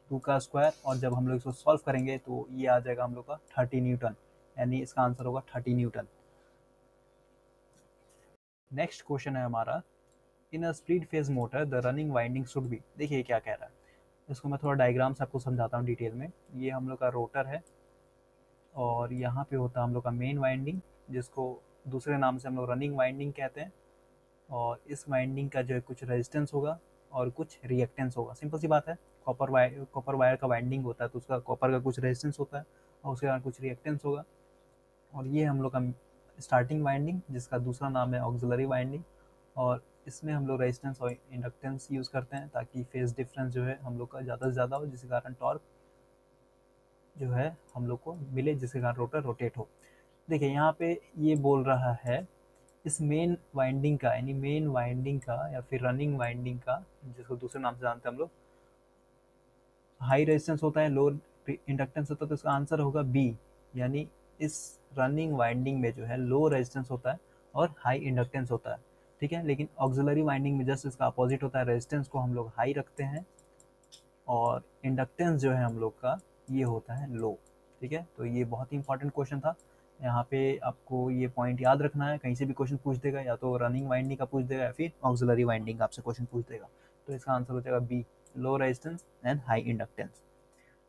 2 का स्क्वायर। और जब हम लोग इसको सॉल्व करेंगे तो ये आ जाएगा हम लोग का 30 न्यूटन, यानी इसका आंसर होगा 30 न्यूटन। नेक्स्ट क्वेश्चन है हमारा। In a split phase motor the running winding should be. देखिए क्या कह रहा है, इसको मैं थोड़ा डायग्राम से आपको समझाता हूँ डिटेल में। ये हम लोग का रोटर है, और यहाँ पे होता है हम लोग का मेन वाइंडिंग जिसको दूसरे नाम से हम लोग रनिंग वाइंडिंग कहते हैं। और इस वाइंडिंग का जो है कुछ रेजिस्टेंस होगा, और कुछ रिएक्टेंस होगा। सिंपल सी बात है, कॉपर वायर का वाइंडिंग होता है तो उसका कॉपर का कुछ रेजिस्टेंस होता है और उसके बाद कुछ रिएक्टेंस होगा। और ये हम लोग का स्टार्टिंग वाइंडिंग, जिसका दूसरा नाम है ऑक्सिलरी वाइंडिंग, और इसमें हम लोग रेजिस्टेंस और इंडक्टेंस यूज़ करते हैं ताकि फेज डिफरेंस जो है हम लोग का ज़्यादा से ज़्यादा हो, जिसके कारण टॉर्क जो है हम लोग को मिले, जिसके कारण रोटर रोटेट हो। देखिए यहाँ पे ये बोल रहा है इस मेन वाइंडिंग का, यानी मेन वाइंडिंग का या फिर रनिंग वाइंडिंग का, जिसको दूसरे नाम से जानते हैं हम लोग, हाई रेजिस्टेंस होता है, लो इंडक्टेंस होता है, तो इसका आंसर होगा बी। यानी इस रनिंग वाइंडिंग में जो है लो रेजिस्टेंस होता है और हाई इंडक्टेंस होता है। ठीक है, लेकिन ऑक्सिलरी वाइंडिंग में जस्ट इसका अपोजिट होता है, रेजिस्टेंस को हम लोग हाई रखते हैं और इंडक्टेंस जो है हम लोग का ये होता है लो। ठीक है, तो ये बहुत ही इंपॉर्टेंट क्वेश्चन था। यहाँ पे आपको ये पॉइंट याद रखना है, कहीं से भी क्वेश्चन पूछ देगा, या तो रनिंग वाइंडिंग का पूछ देगा या फिर ऑक्सिलरी वाइंडिंग का आपसे क्वेश्चन पूछ देगा। तो इसका आंसर हो जाएगा B, low resistance and high inductance.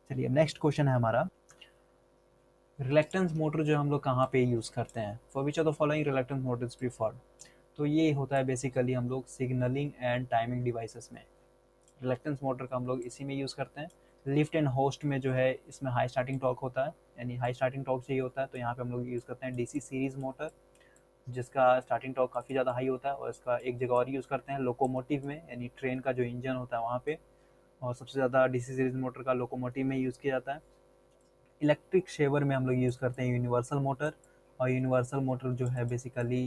चलिए नेक्स्ट क्वेश्चन है हमारा, रिलेक्टेंस मोटर जो हम लोग कहाँ पे यूज़ करते हैं, for which of the following reluctance motor is preferred. तो ये होता है बेसिकली हम लोग सिग्नलिंग एंड टाइमिंग डिवाइसेस में रिलेक्टेंस मोटर का हम लोग इसी में यूज़ करते हैं। लिफ्ट एंड होस्ट में जो है इसमें हाई स्टार्टिंग टॉर्क होता है, यानी हाई स्टार्टिंग टॉर्क चाहिए होता है, तो यहाँ पे हम लोग यूज़ करते हैं डीसी सीरीज़ मोटर, जिसका स्टार्टिंग टॉर्क काफ़ी ज़्यादा हाई होता है। और इसका एक जगह और यूज़ करते हैं लोकोमोटिव में, यानी ट्रेन का जो इंजन होता है वहाँ पे, और सबसे ज़्यादा डीसी सीरीज़ मोटर का लोकोमोटिव में यूज़ किया जाता है। इलेक्ट्रिक शेवर में हम लोग यूज़ करते हैं यूनिवर्सल मोटर, और यूनिवर्सल मोटर जो है बेसिकली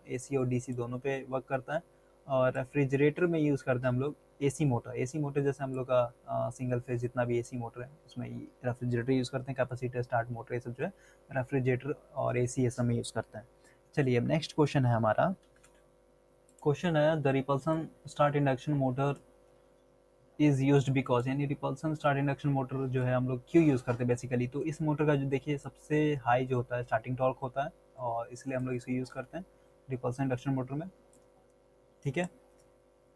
एसी और डीसी दोनों पे वर्क करता है। और रेफ्रिजरेटर में यूज़ करते हैं हम लोग एसी मोटर। एसी मोटर जैसे हम लोग का सिंगल फेज जितना भी एसी मोटर है उसमें रेफ्रिजरेटर यूज़ करते हैं, कैपेसिटर, स्टार्ट मोटर, ये सब जो है रेफ्रिजरेटर और एसी ये सब में यूज़ करते हैं। चलिए अब नेक्स्ट क्वेश्चन है हमारा, क्वेश्चन है the repulsion start induction motor is used because, यानी रिपल्सन स्टार्ट इंडक्शन मोटर जो है हम लोग क्यों यूज़ करते हैं बेसिकली। तो इस मोटर का जो देखिए सबसे हाई जो होता है स्टार्टिंग टॉर्क होता है, और इसलिए हम लोग इसे यूज़ करते हैं रिपल्सन इंडक्शन मोटर में। ठीक है,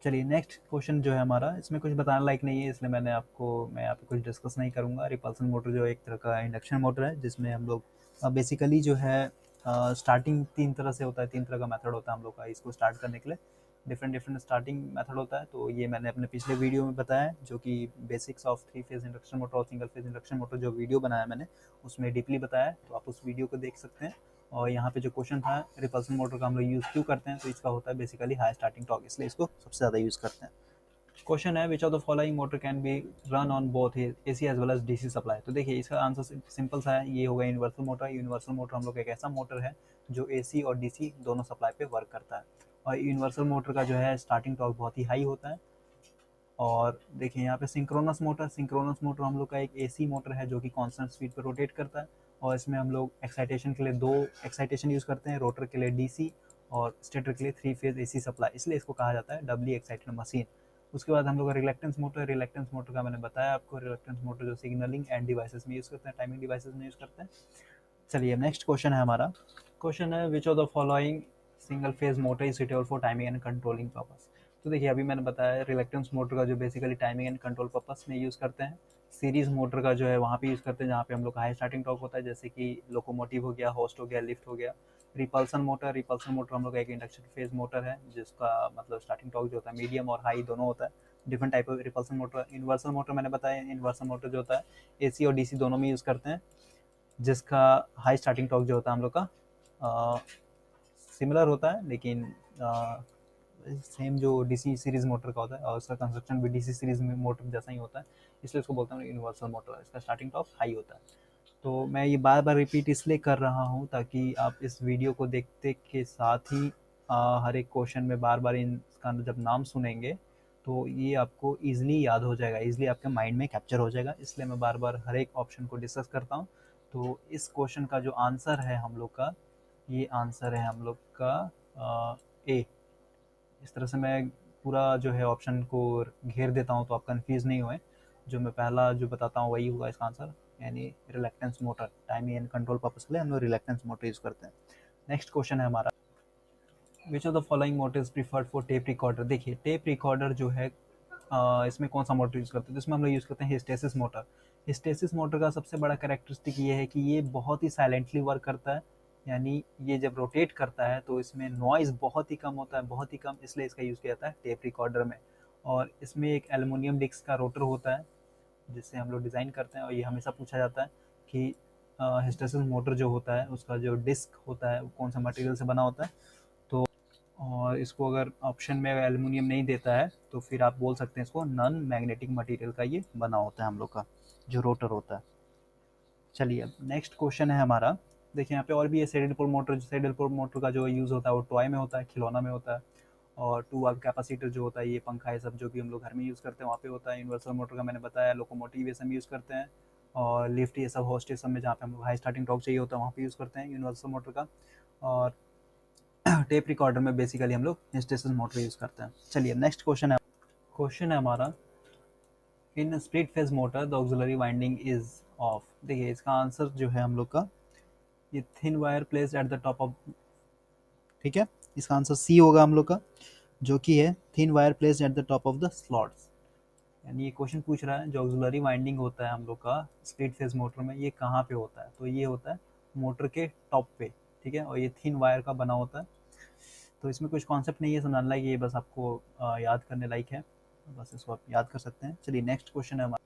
चलिए नेक्स्ट क्वेश्चन जो है हमारा, इसमें कुछ बताने लायक नहीं है, इसलिए मैं यहाँ पे कुछ डिस्कस नहीं करूँगा। रिपल्सन मोटर जो एक तरह का इंडक्शन मोटर है, जिसमें हम लोग बेसिकली जो है स्टार्टिंग तीन तरह से होता है, तीन तरह का मेथड होता है हम लोग का इसको स्टार्ट करने के लिए। डिफरेंट डिफरेंट स्टार्टिंग मेथड होता है, तो ये मैंने अपने पिछले वीडियो में बताया है, जो कि basics of three phase induction motor और सिंगल फेज इंडक्शन मोटर जो वीडियो बनाया मैंने उसमें डीपली बताया है, तो आप उस वीडियो को देख सकते हैं। और यहाँ पे जो क्वेश्चन था रिपल्सन मोटर का हम लोग यूज़ क्यों करते हैं, तो इसका होता है बेसिकली हाई स्टार्टिंग टॉर्क, इसलिए इसको सबसे ज़्यादा यूज़ करते हैं। क्वेश्चन है which of the following motor can be run on both AC as well as DC supply. तो देखिए इसका आंसर सिंपल सा है, ये होगा यूनिवर्सल मोटर। यूनिवर्सल मोटर हम लोग एक ऐसा मोटर है जो एसी और डीसी दोनों सप्लाई पे वर्क करता है, और यूनिवर्सल मोटर का जो है स्टार्टिंग टॉर्क बहुत ही हाई होता है। और देखिए यहाँ पे सिंक्रोनस मोटर हम लोग का एक एसी मोटर है जो कि कांस्टेंट स्पीड पर रोटेट करता है, और इसमें हम लोग एक्साइटेशन के लिए दो एक्साइटेशन यूज़ करते हैं, रोटर के लिए डीसी और स्टेटर के लिए थ्री फेज एसी सप्लाई, इसलिए इसको कहा जाता है डबली एक्साइटेड मशीन। उसके बाद हम लोग का रिलेक्टेंस मोटर का मैंने बताया आपको, रिलेक्टेंस मोटर जो सिग्नलिंग एंड डिवाइसेस में यूज़ करते हैं, टाइमिंग डिवाइसेस में यूज़ करते हैं। चलिए नेक्स्ट क्वेश्चन है हमारा, क्वेश्चन है which of the following single phase motor is suitable for timing and controlling purpose. तो देखिए अभी मैंने बताया रिलेक्टेंस मोटर का जो basically timing and control purpose में यूज़ करते हैं। सीरीज मोटर का जो है वहाँ पे यूज़ करते हैं जहाँ पे हम लोग हाई स्टार्टिंग टॉर्क होता है, जैसे कि लोकोमोटिव हो गया, होस्ट हो गया, लिफ्ट हो गया। रिपल्सन मोटर हम लोग का एक इंडक्शन फेज मोटर है, जिसका मतलब स्टार्टिंग टॉर्क जो होता है मीडियम और हाई दोनों होता है। Different type of repulsion motor. Universal motor मैंने बताया, यूनिवर्सल मोटर जो होता है एसी और डीसी दोनों में यूज़ करते हैं, जिसका हाई स्टार्टिंग टॉर्क जो होता है हम लोग का सिमिलर होता है, लेकिन सेम जो डीसी सीरीज मोटर का होता है, और उसका कंस्ट्रक्शन भी डीसी सीरीज मोटर जैसा ही होता है, इसलिए उसको बोलते हैं यूनिवर्सल मोटर। इसका स्टार्टिंग टॉर्क हाई होता है। तो मैं ये बार बार रिपीट इसलिए कर रहा हूँ ताकि आप इस वीडियो को देखते के साथ ही हर एक क्वेश्चन में बार बार इनका जब नाम सुनेंगे तो ये आपको ईजिली याद हो जाएगा, ईजिली आपके माइंड में कैप्चर हो जाएगा, इसलिए मैं बार बार हर एक ऑप्शन को डिस्कस करता हूँ। तो इस क्वेश्चन का जो आंसर है हम लोग का, ये आंसर है हम लोग का ए। इस तरह से मैं पूरा जो है ऑप्शन को घेर देता हूँ तो आप कंफ्यूज नहीं हुए, जो मैं पहला जो बताता हूँ वही होगा इसका आंसर, यानी reluctance motor. Timing and control purpose के लिए हम लोग रिलेक्टेंस मोटर यूज़ करते हैं। नेक्स्ट क्वेश्चन है हमारा, विच of the following motor is preferred for tape recorder. देखिए टेप रिकॉर्डर जो है इसमें कौन सा मोटर यूज़ करते हैं, तो इसमें हम लोग यूज़ करते हैं हिस्टेसिस मोटर। हिस्टेसिस मोटर का सबसे बड़ा कैरेक्टरिस्टिक ये है कि ये बहुत ही साइलेंटली वर्क करता है, यानी ये जब रोटेट करता है तो इसमें नॉइज़ बहुत ही कम होता है, बहुत ही कम, इसलिए इसका यूज़ किया जाता है टेप रिकॉर्डर में। और इसमें एक एल्युमिनियम डिस्क का रोटर होता है जिससे हम लोग डिज़ाइन करते हैं। और ये हमेशा पूछा जाता है कि हिस्टेरेसिस मोटर जो होता है उसका जो डिस्क होता है वो कौन सा मटेरियल से बना होता है। तो और इसको अगर ऑप्शन में एल्युमिनियम नहीं देता है तो फिर आप बोल सकते हैं इसको नॉन मैग्नेटिक मटेरियल का ये बना होता है हम लोग का जो रोटर होता है। चलिए अब नेक्स्ट क्वेश्चन है हमारा। देखिए यहाँ पे और भी है shaded pole motor. Shaded pole motor का जो यूज़ होता है वो टॉय में होता है, खिलौना में होता है। और 2 वाल्व कैपेसिटर जो होता है, ये पंखा, ये सब जो भी हम लोग घर में यूज़ करते हैं वहाँ पे होता है। यूनिवर्सल मोटर का मैंने बताया, लोकोमोटिव ये सब में यूज़ करते हैं। और लिफ्ट ये सब हॉस्ट ये सब में जहाँ पे हम लोग हाई स्टार्टिंग टॉर्क चाहिए होता है वहाँ पे यूज़ करते हैं यूनिवर्सल मोटर का। और टेप रिकॉर्डर में बेसिकली हम लोग हिस्टेरेसिस मोटर यूज़ करते हैं। चलिए नेक्स्ट क्वेश्चन है हमारा, इन split phase motor the auxiliary winding is of. देखिए इसका आंसर जो है हम लोग का, ये thin wire placed at the top of, ठीक है, इसका आंसर सी होगा हम लोग का, जो कि है thin wire placed at the top of the slots. यानी ये क्वेश्चन पूछ रहा है जो ऑक्सिलरी वाइंडिंग होता है हम लोग का स्प्लिट फेज मोटर में, ये कहाँ पे होता है। तो ये होता है मोटर के टॉप पे, ठीक है, और ये थिन वायर का बना होता है। तो इसमें कुछ कॉन्सेप्ट नहीं है समझाने लायक, ये बस आपको याद करने लायक है, बस इसको आप याद कर सकते हैं। चलिए नेक्स्ट क्वेश्चन है हमारा,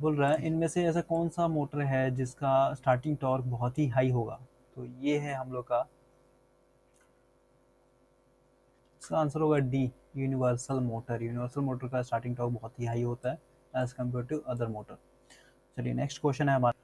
बोल रहा है इनमें से ऐसा कौन सा मोटर है जिसका स्टार्टिंग टॉर्क बहुत ही हाई होगा। तो ये है हम लोग का, इसका आंसर होगा D, universal motor. Universal motor का स्टार्टिंग टॉर्क बहुत ही हाई होता है as compare to other motor. चलिए नेक्स्ट क्वेश्चन है हमारा,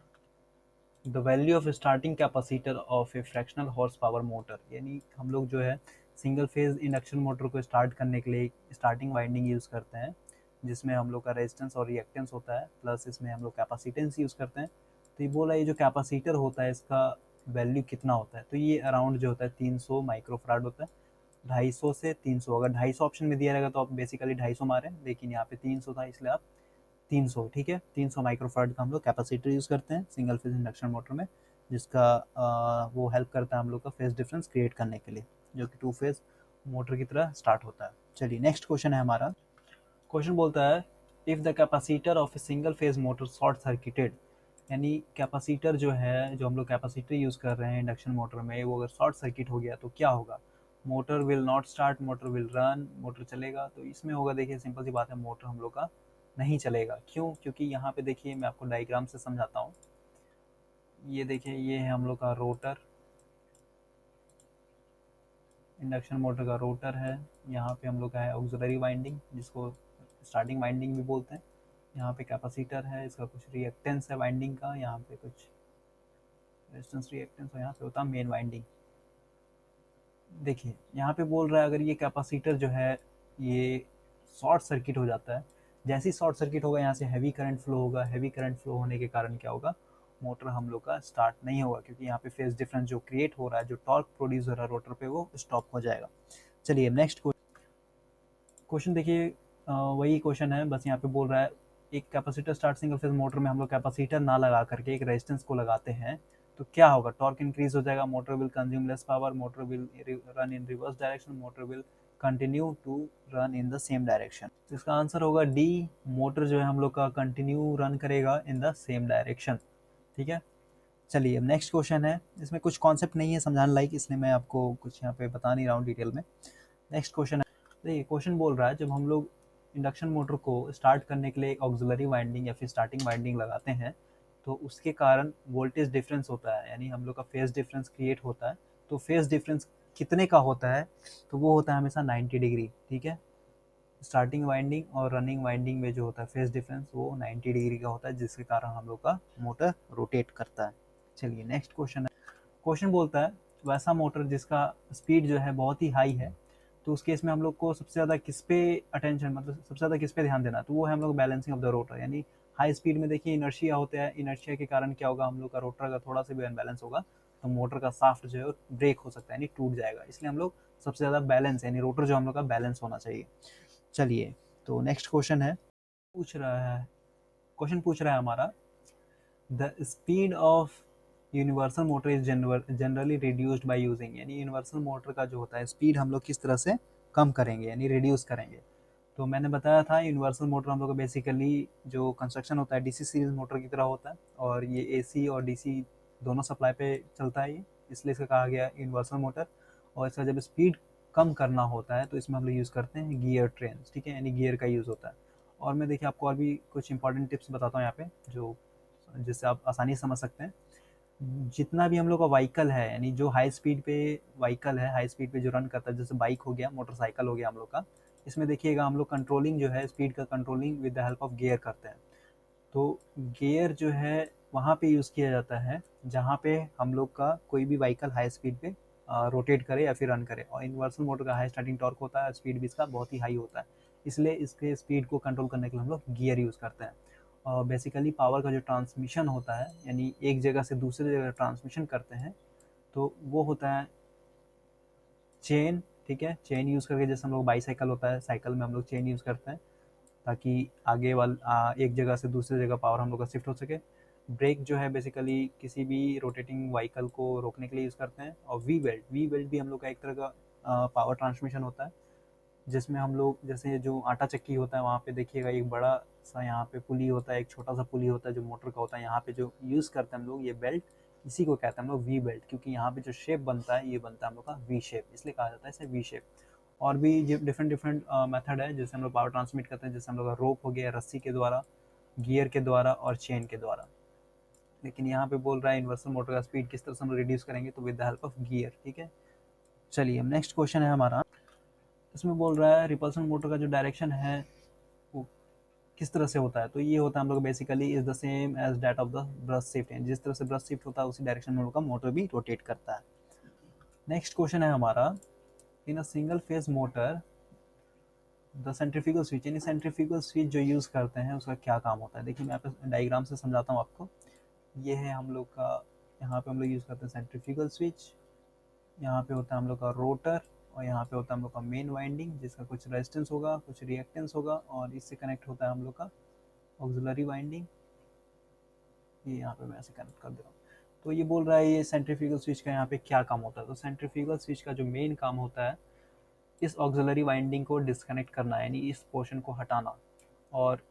the value of starting capacitor of a fractional horse power motor. यानी हम लोग जो है सिंगल फेज इंडक्शन मोटर को स्टार्ट करने के लिए स्टार्टिंग वाइंडिंग यूज़ करते हैं जिसमें हम लोग का रेजिस्टेंस और रिएक्टेंस होता है, प्लस इसमें हम लोग कैपेसिटेंस यूज़ करते हैं। तो ये बोला ये जो कैपेसिटर होता है इसका वैल्यू कितना होता है। तो ये अराउंड जो होता है 300 माइक्रोफराड होता है। 250 से 300, अगर 250 ऑप्शन में दिया रहेगा तो आप बेसिकली 250 मारें, लेकिन यहाँ पे 300 था इसलिए आप 300, ठीक है, 300 माइक्रोफार्ड का हम लोग कैपेसिटर यूज़ करते हैं सिंगल फेज इंडक्शन मोटर में, जिसका वो हेल्प करता है हम लोग का फेज डिफरेंस क्रिएट करने के लिए, जो कि 2 फेज मोटर की तरह स्टार्ट होता है। चलिए नेक्स्ट क्वेश्चन है हमारा। क्वेश्चन बोलता है if the capacitor of a single phase motor short circuited. यानी कैपेसिटर जो है, जो हम लोग कैपेसिटर यूज़ कर रहे हैं इंडक्शन मोटर में, वो अगर शॉर्ट सर्किट हो गया तो क्या होगा। Motor will not start, motor will run, motor चलेगा। तो इसमें होगा, देखिए सिंपल सी बात है, मोटर हम लोग का नहीं चलेगा। क्यों? क्योंकि यहाँ पे देखिए मैं आपको डायग्राम से समझाता हूँ। ये देखिए ये है हम लोग का रोटर, इंडक्शन मोटर का रोटर है। यहाँ पे हम लोग का है ऑक्सिलरी वाइंडिंग जिसको स्टार्टिंग वाइंडिंग भी बोलते हैं। यहाँ पे कैपेसिटर है, इसका कुछ रिएक्टेंस है वाइंडिंग का, यहाँ पे कुछ रेजिस्टेंस रिएक्टेंस, और यहाँ पे होता है मेन वाइंडिंग। देखिए यहाँ पे बोल रहा है अगर ये कैपेसिटर जो है ये शॉर्ट सर्किट हो जाता है, जैसे ही शॉर्ट सर्किट होगा यहाँ से हैवी करंट फ्लो होगा। हैवी करंट फ्लो होने के कारण क्या होगा, मोटर हम लोग का स्टार्ट नहीं होगा, क्योंकि यहाँ पे फेज डिफरेंस जो क्रिएट हो रहा है, जो टॉर्क प्रोड्यूस हो रहा है रोटर पे, वो स्टॉप हो जाएगा। चलिए नेक्स्ट क्वेश्चन देखिए, वही क्वेश्चन है, बस यहाँ पे बोल रहा है एक capacitor start single phase motor में हम लोग कैपेसिटर ना लगा करके एक रेजिस्टेंस को लगाते हैं तो क्या होगा, टॉर्क इंक्रीज हो जाएगा, motor will consume less power, motor will run in reverse direction, motor will continue to run in the same direction. तो इसका आंसर होगा डी, मोटर जो है हम लोग का कंटिन्यू रन करेगा इन द सेम डायरेक्शन, ठीक है। चलिए अब नेक्स्ट क्वेश्चन है, इसमें कुछ कॉन्सेप्ट नहीं है समझाने लायक, इसलिए मैं आपको कुछ यहाँ पे बता नहीं रहा हूँ डिटेल में। नेक्स्ट क्वेश्चन है, देखिए क्वेश्चन बोल रहा है जब हम लोग इंडक्शन मोटर को स्टार्ट करने के लिए एक ऑक्सिलरी वाइंडिंग या फिर स्टार्टिंग वाइंडिंग लगाते हैं तो उसके कारण वोल्टेज डिफरेंस होता है, यानी हम लोग का फेज डिफरेंस क्रिएट होता है। तो फेज डिफरेंस कितने का होता है, तो वो होता है हमेशा 90 डिग्री, ठीक है। स्टार्टिंग वाइंडिंग और रनिंग वाइंडिंग में जो होता है फेज डिफरेंस वो 90 डिग्री का होता है, जिसके कारण हम लोग का मोटर रोटेट करता है। चलिए नेक्स्ट क्वेश्चन है, क्वेश्चन बोलता है वैसा मोटर जिसका स्पीड जो है बहुत ही हाई है, तो उस केस में हम लोग को सबसे ज़्यादा किस पे अटेंशन, मतलब सबसे ज़्यादा किस पे ध्यान देना, तो वो है हम लोग बैलेंसिंग ऑफ द रोटर। यानी हाई स्पीड में देखिए इनर्शिया होता है, इनर्शिया के कारण क्या होगा, हम लोग का रोटर अगर थोड़ा सा भी अनबैलेंस होगा तो मोटर का शाफ्ट जो है ब्रेक हो सकता है, यानी टूट जाएगा। इसलिए हम लोग सबसे ज़्यादा बैलेंस, यानी रोटर जो हम लोग का बैलेंस होना चाहिए। चलिए तो नेक्स्ट क्वेश्चन है, पूछ रहा है, क्वेश्चन पूछ रहा है हमारा, the speed of universal motor is generally reduced by using. यानी यूनिवर्सल मोटर का जो होता है स्पीड हम लोग किस तरह से कम करेंगे, यानी रिड्यूस करेंगे। तो मैंने बताया था यूनिवर्सल मोटर हम लोग का बेसिकली जो कंस्ट्रक्शन होता है डीसी सीरीज मोटर की तरह होता है, और ये एसी और डीसी दोनों सप्लाई पे चलता है ये, इसलिए इसका कहा गया यूनिवर्सल मोटर। और इसका जब स्पीड कम करना होता है तो इसमें हम लोग यूज़ करते हैं गियर ट्रेन, ठीक है, यानी गियर का यूज़ होता है। और मैं देखिए आपको और भी कुछ इंपॉर्टेंट टिप्स बताता हूँ यहाँ पे, जो जिससे आप आसानी से समझ सकते हैं। जितना भी हम लोग का व्हीकल है, यानी जो हाई स्पीड पे व्हीकल है, हाई स्पीड पे जो रन करता है, जैसे बाइक हो गया, मोटरसाइकिल हो गया हम लोग का, इसमें देखिएगा हम लोग कंट्रोलिंग जो है, स्पीड का controlling with the help of gear करते हैं। तो गियर जो है वहाँ पे यूज़ किया जाता है जहाँ पे हम लोग का कोई भी व्हीकल हाई स्पीड पे रोटेट करे या फिर रन करे। और इन्वर्सल मोटर का हाई स्टार्टिंग टॉर्क होता है, स्पीड भी इसका बहुत ही हाई होता है, इसलिए इसके स्पीड को कंट्रोल करने के लिए हम लोग गियर यूज़ करते हैं। और बेसिकली पावर का जो ट्रांसमिशन होता है, यानी एक जगह से दूसरे जगह ट्रांसमिशन करते हैं, तो वो होता है चेन, ठीक है, चेन यूज़ करके। जैसे हम लोग बाईसाइकिल होता है, साइकिल में हम लोग चेन यूज़ करते हैं ताकि आगे एक जगह से दूसरी जगह पावर हम लोग का शिफ्ट हो सके। ब्रेक जो है बेसिकली किसी भी रोटेटिंग व्हीकल को रोकने के लिए यूज़ करते हैं। और वी बेल्ट भी हम लोग का एक तरह का पावर ट्रांसमिशन होता है, जिसमें हम लोग जैसे जो आटा चक्की होता है वहाँ पे देखिएगा एक बड़ा सा यहाँ पे पुली होता है, एक छोटा सा पुली होता है जो मोटर का होता है। यहाँ पे जो यूज़ करते हैं हम लोग ये बेल्ट, इसी को कहते हैं हम लोग वी बेल्ट, क्योंकि यहाँ पे जो शेप बनता है ये बनता है हम लोग का वी शेप, इसलिए कहा जाता है इसे वी शेप। और भी डिफरेंट डिफरेंट मेथड है जैसे हम लोग पावर ट्रांसमिट करते हैं, जैसे हम लोग का रोप हो गया, रस्सी के द्वारा, गियर के द्वारा और चेन के द्वारा। लेकिन यहाँ पे बोल रहा है इन्वर्सल मोटर का स्पीड किस तरह से हम रिड्यूस करेंगे, तो with the help of gear, ठीक है। चलिए अब नेक्स्ट क्वेश्चन है हमारा, इसमें बोल रहा है रिपल्सन मोटर का जो डायरेक्शन है वो किस तरह से होता है। तो ये होता है हम लोग basically is the same as that of the brush shift, जिस तरह से ब्रश शिफ्ट होता है उसी डायरेक्शन में हम लोग का मोटर भी रोटेट करता है। नेक्स्ट क्वेश्चन है हमारा, in a single phase motor the centrifugal switch, यानी सेंट्रीफ्यूगल स्विच जो यूज़ करते हैं उसका क्या काम होता है। देखिए मैं यहाँ पे डायग्राम से समझाता हूँ आपको। ये है हम लोग का, यहाँ पे हम लोग यूज़ करते हैं सेंट्रीफ्यूगल स्विच, यहाँ पे होता है हम लोग का रोटर, और यहाँ पे होता है हम लोग का मेन वाइंडिंग जिसका कुछ रेजिस्टेंस होगा, कुछ रिएक्टेंस होगा, और इससे कनेक्ट होता है हम लोग का ऑक्सिलरी वाइंडिंग। ये यहाँ पे मैं ऐसे कनेक्ट कर दे रहा हूँ। तो ये बोल रहा है ये सेंट्रीफ्यूगल स्विच का यहाँ पे क्या काम होता है। तो सेंट्रीफ्यूगल स्विच का जो मेन काम होता है इस ऑक्सिलरी वाइंडिंग को डिस्कनेक्ट करना, यानी इस पोर्शन को हटाना। और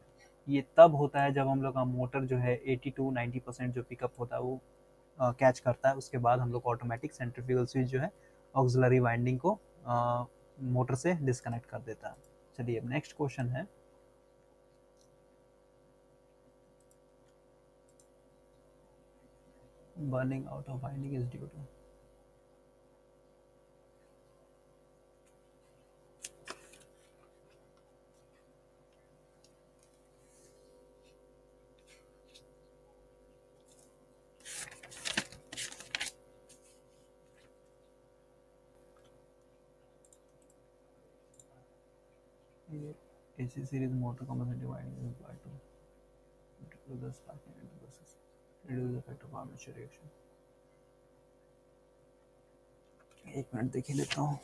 ये तब होता है जब हम लोग का मोटर जो है 80 to 90% जो पिकअप होता है वो कैच करता है। उसके बाद हम लोग ऑटोमेटिक सेंट्रीफ्यूगल स्विच जो है ऑक्सिलरी वाइंडिंग को मोटर से डिस्कनेक्ट कर देता है। चलिए अब नेक्स्ट क्वेश्चन है, burning out of winding is due to, AC series motor compensating winding is applied to the sparking into the process, reduce the effect of armature reaction। एक मिनट देख ही लेता हूँ।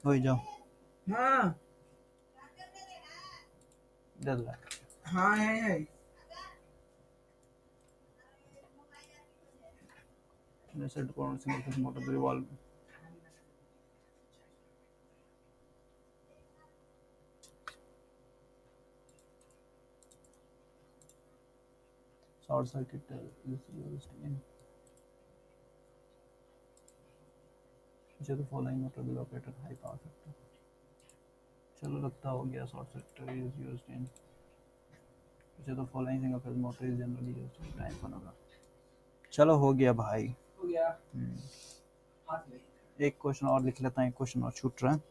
हो जाओ। हाँ 10 लाख हाँ है सेट कौन single phase motor revolve short circuit is used in which of the following motor will operate at high power factor। चलो लगता हो गया, short circuit is used in which of the following single phase motor is generally used in time phonograph। चलो हो गया भाई। हो गया। एक क्वेश्चन और लिख लेता हूँ, एक क्वेश्चन और छूट रहा है।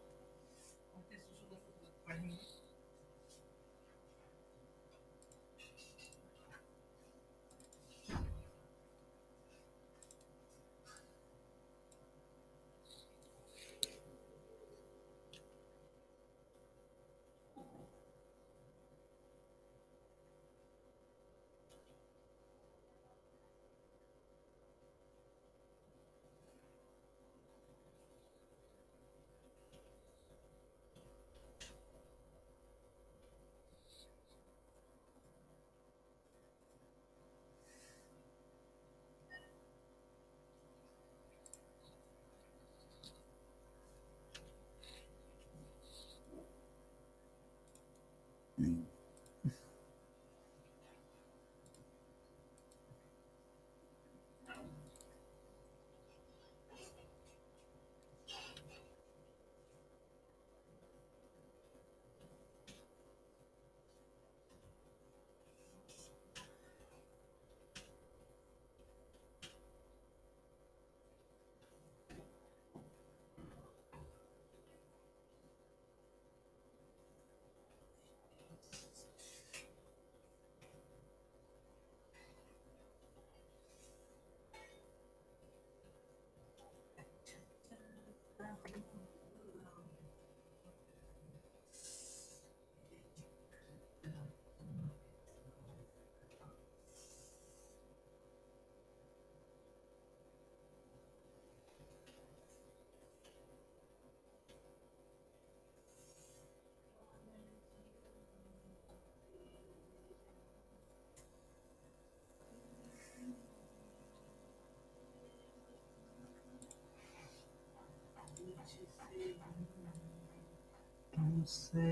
तुमसे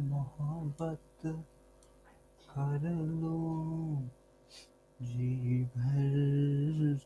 मोहब्बत कर लूं जी भर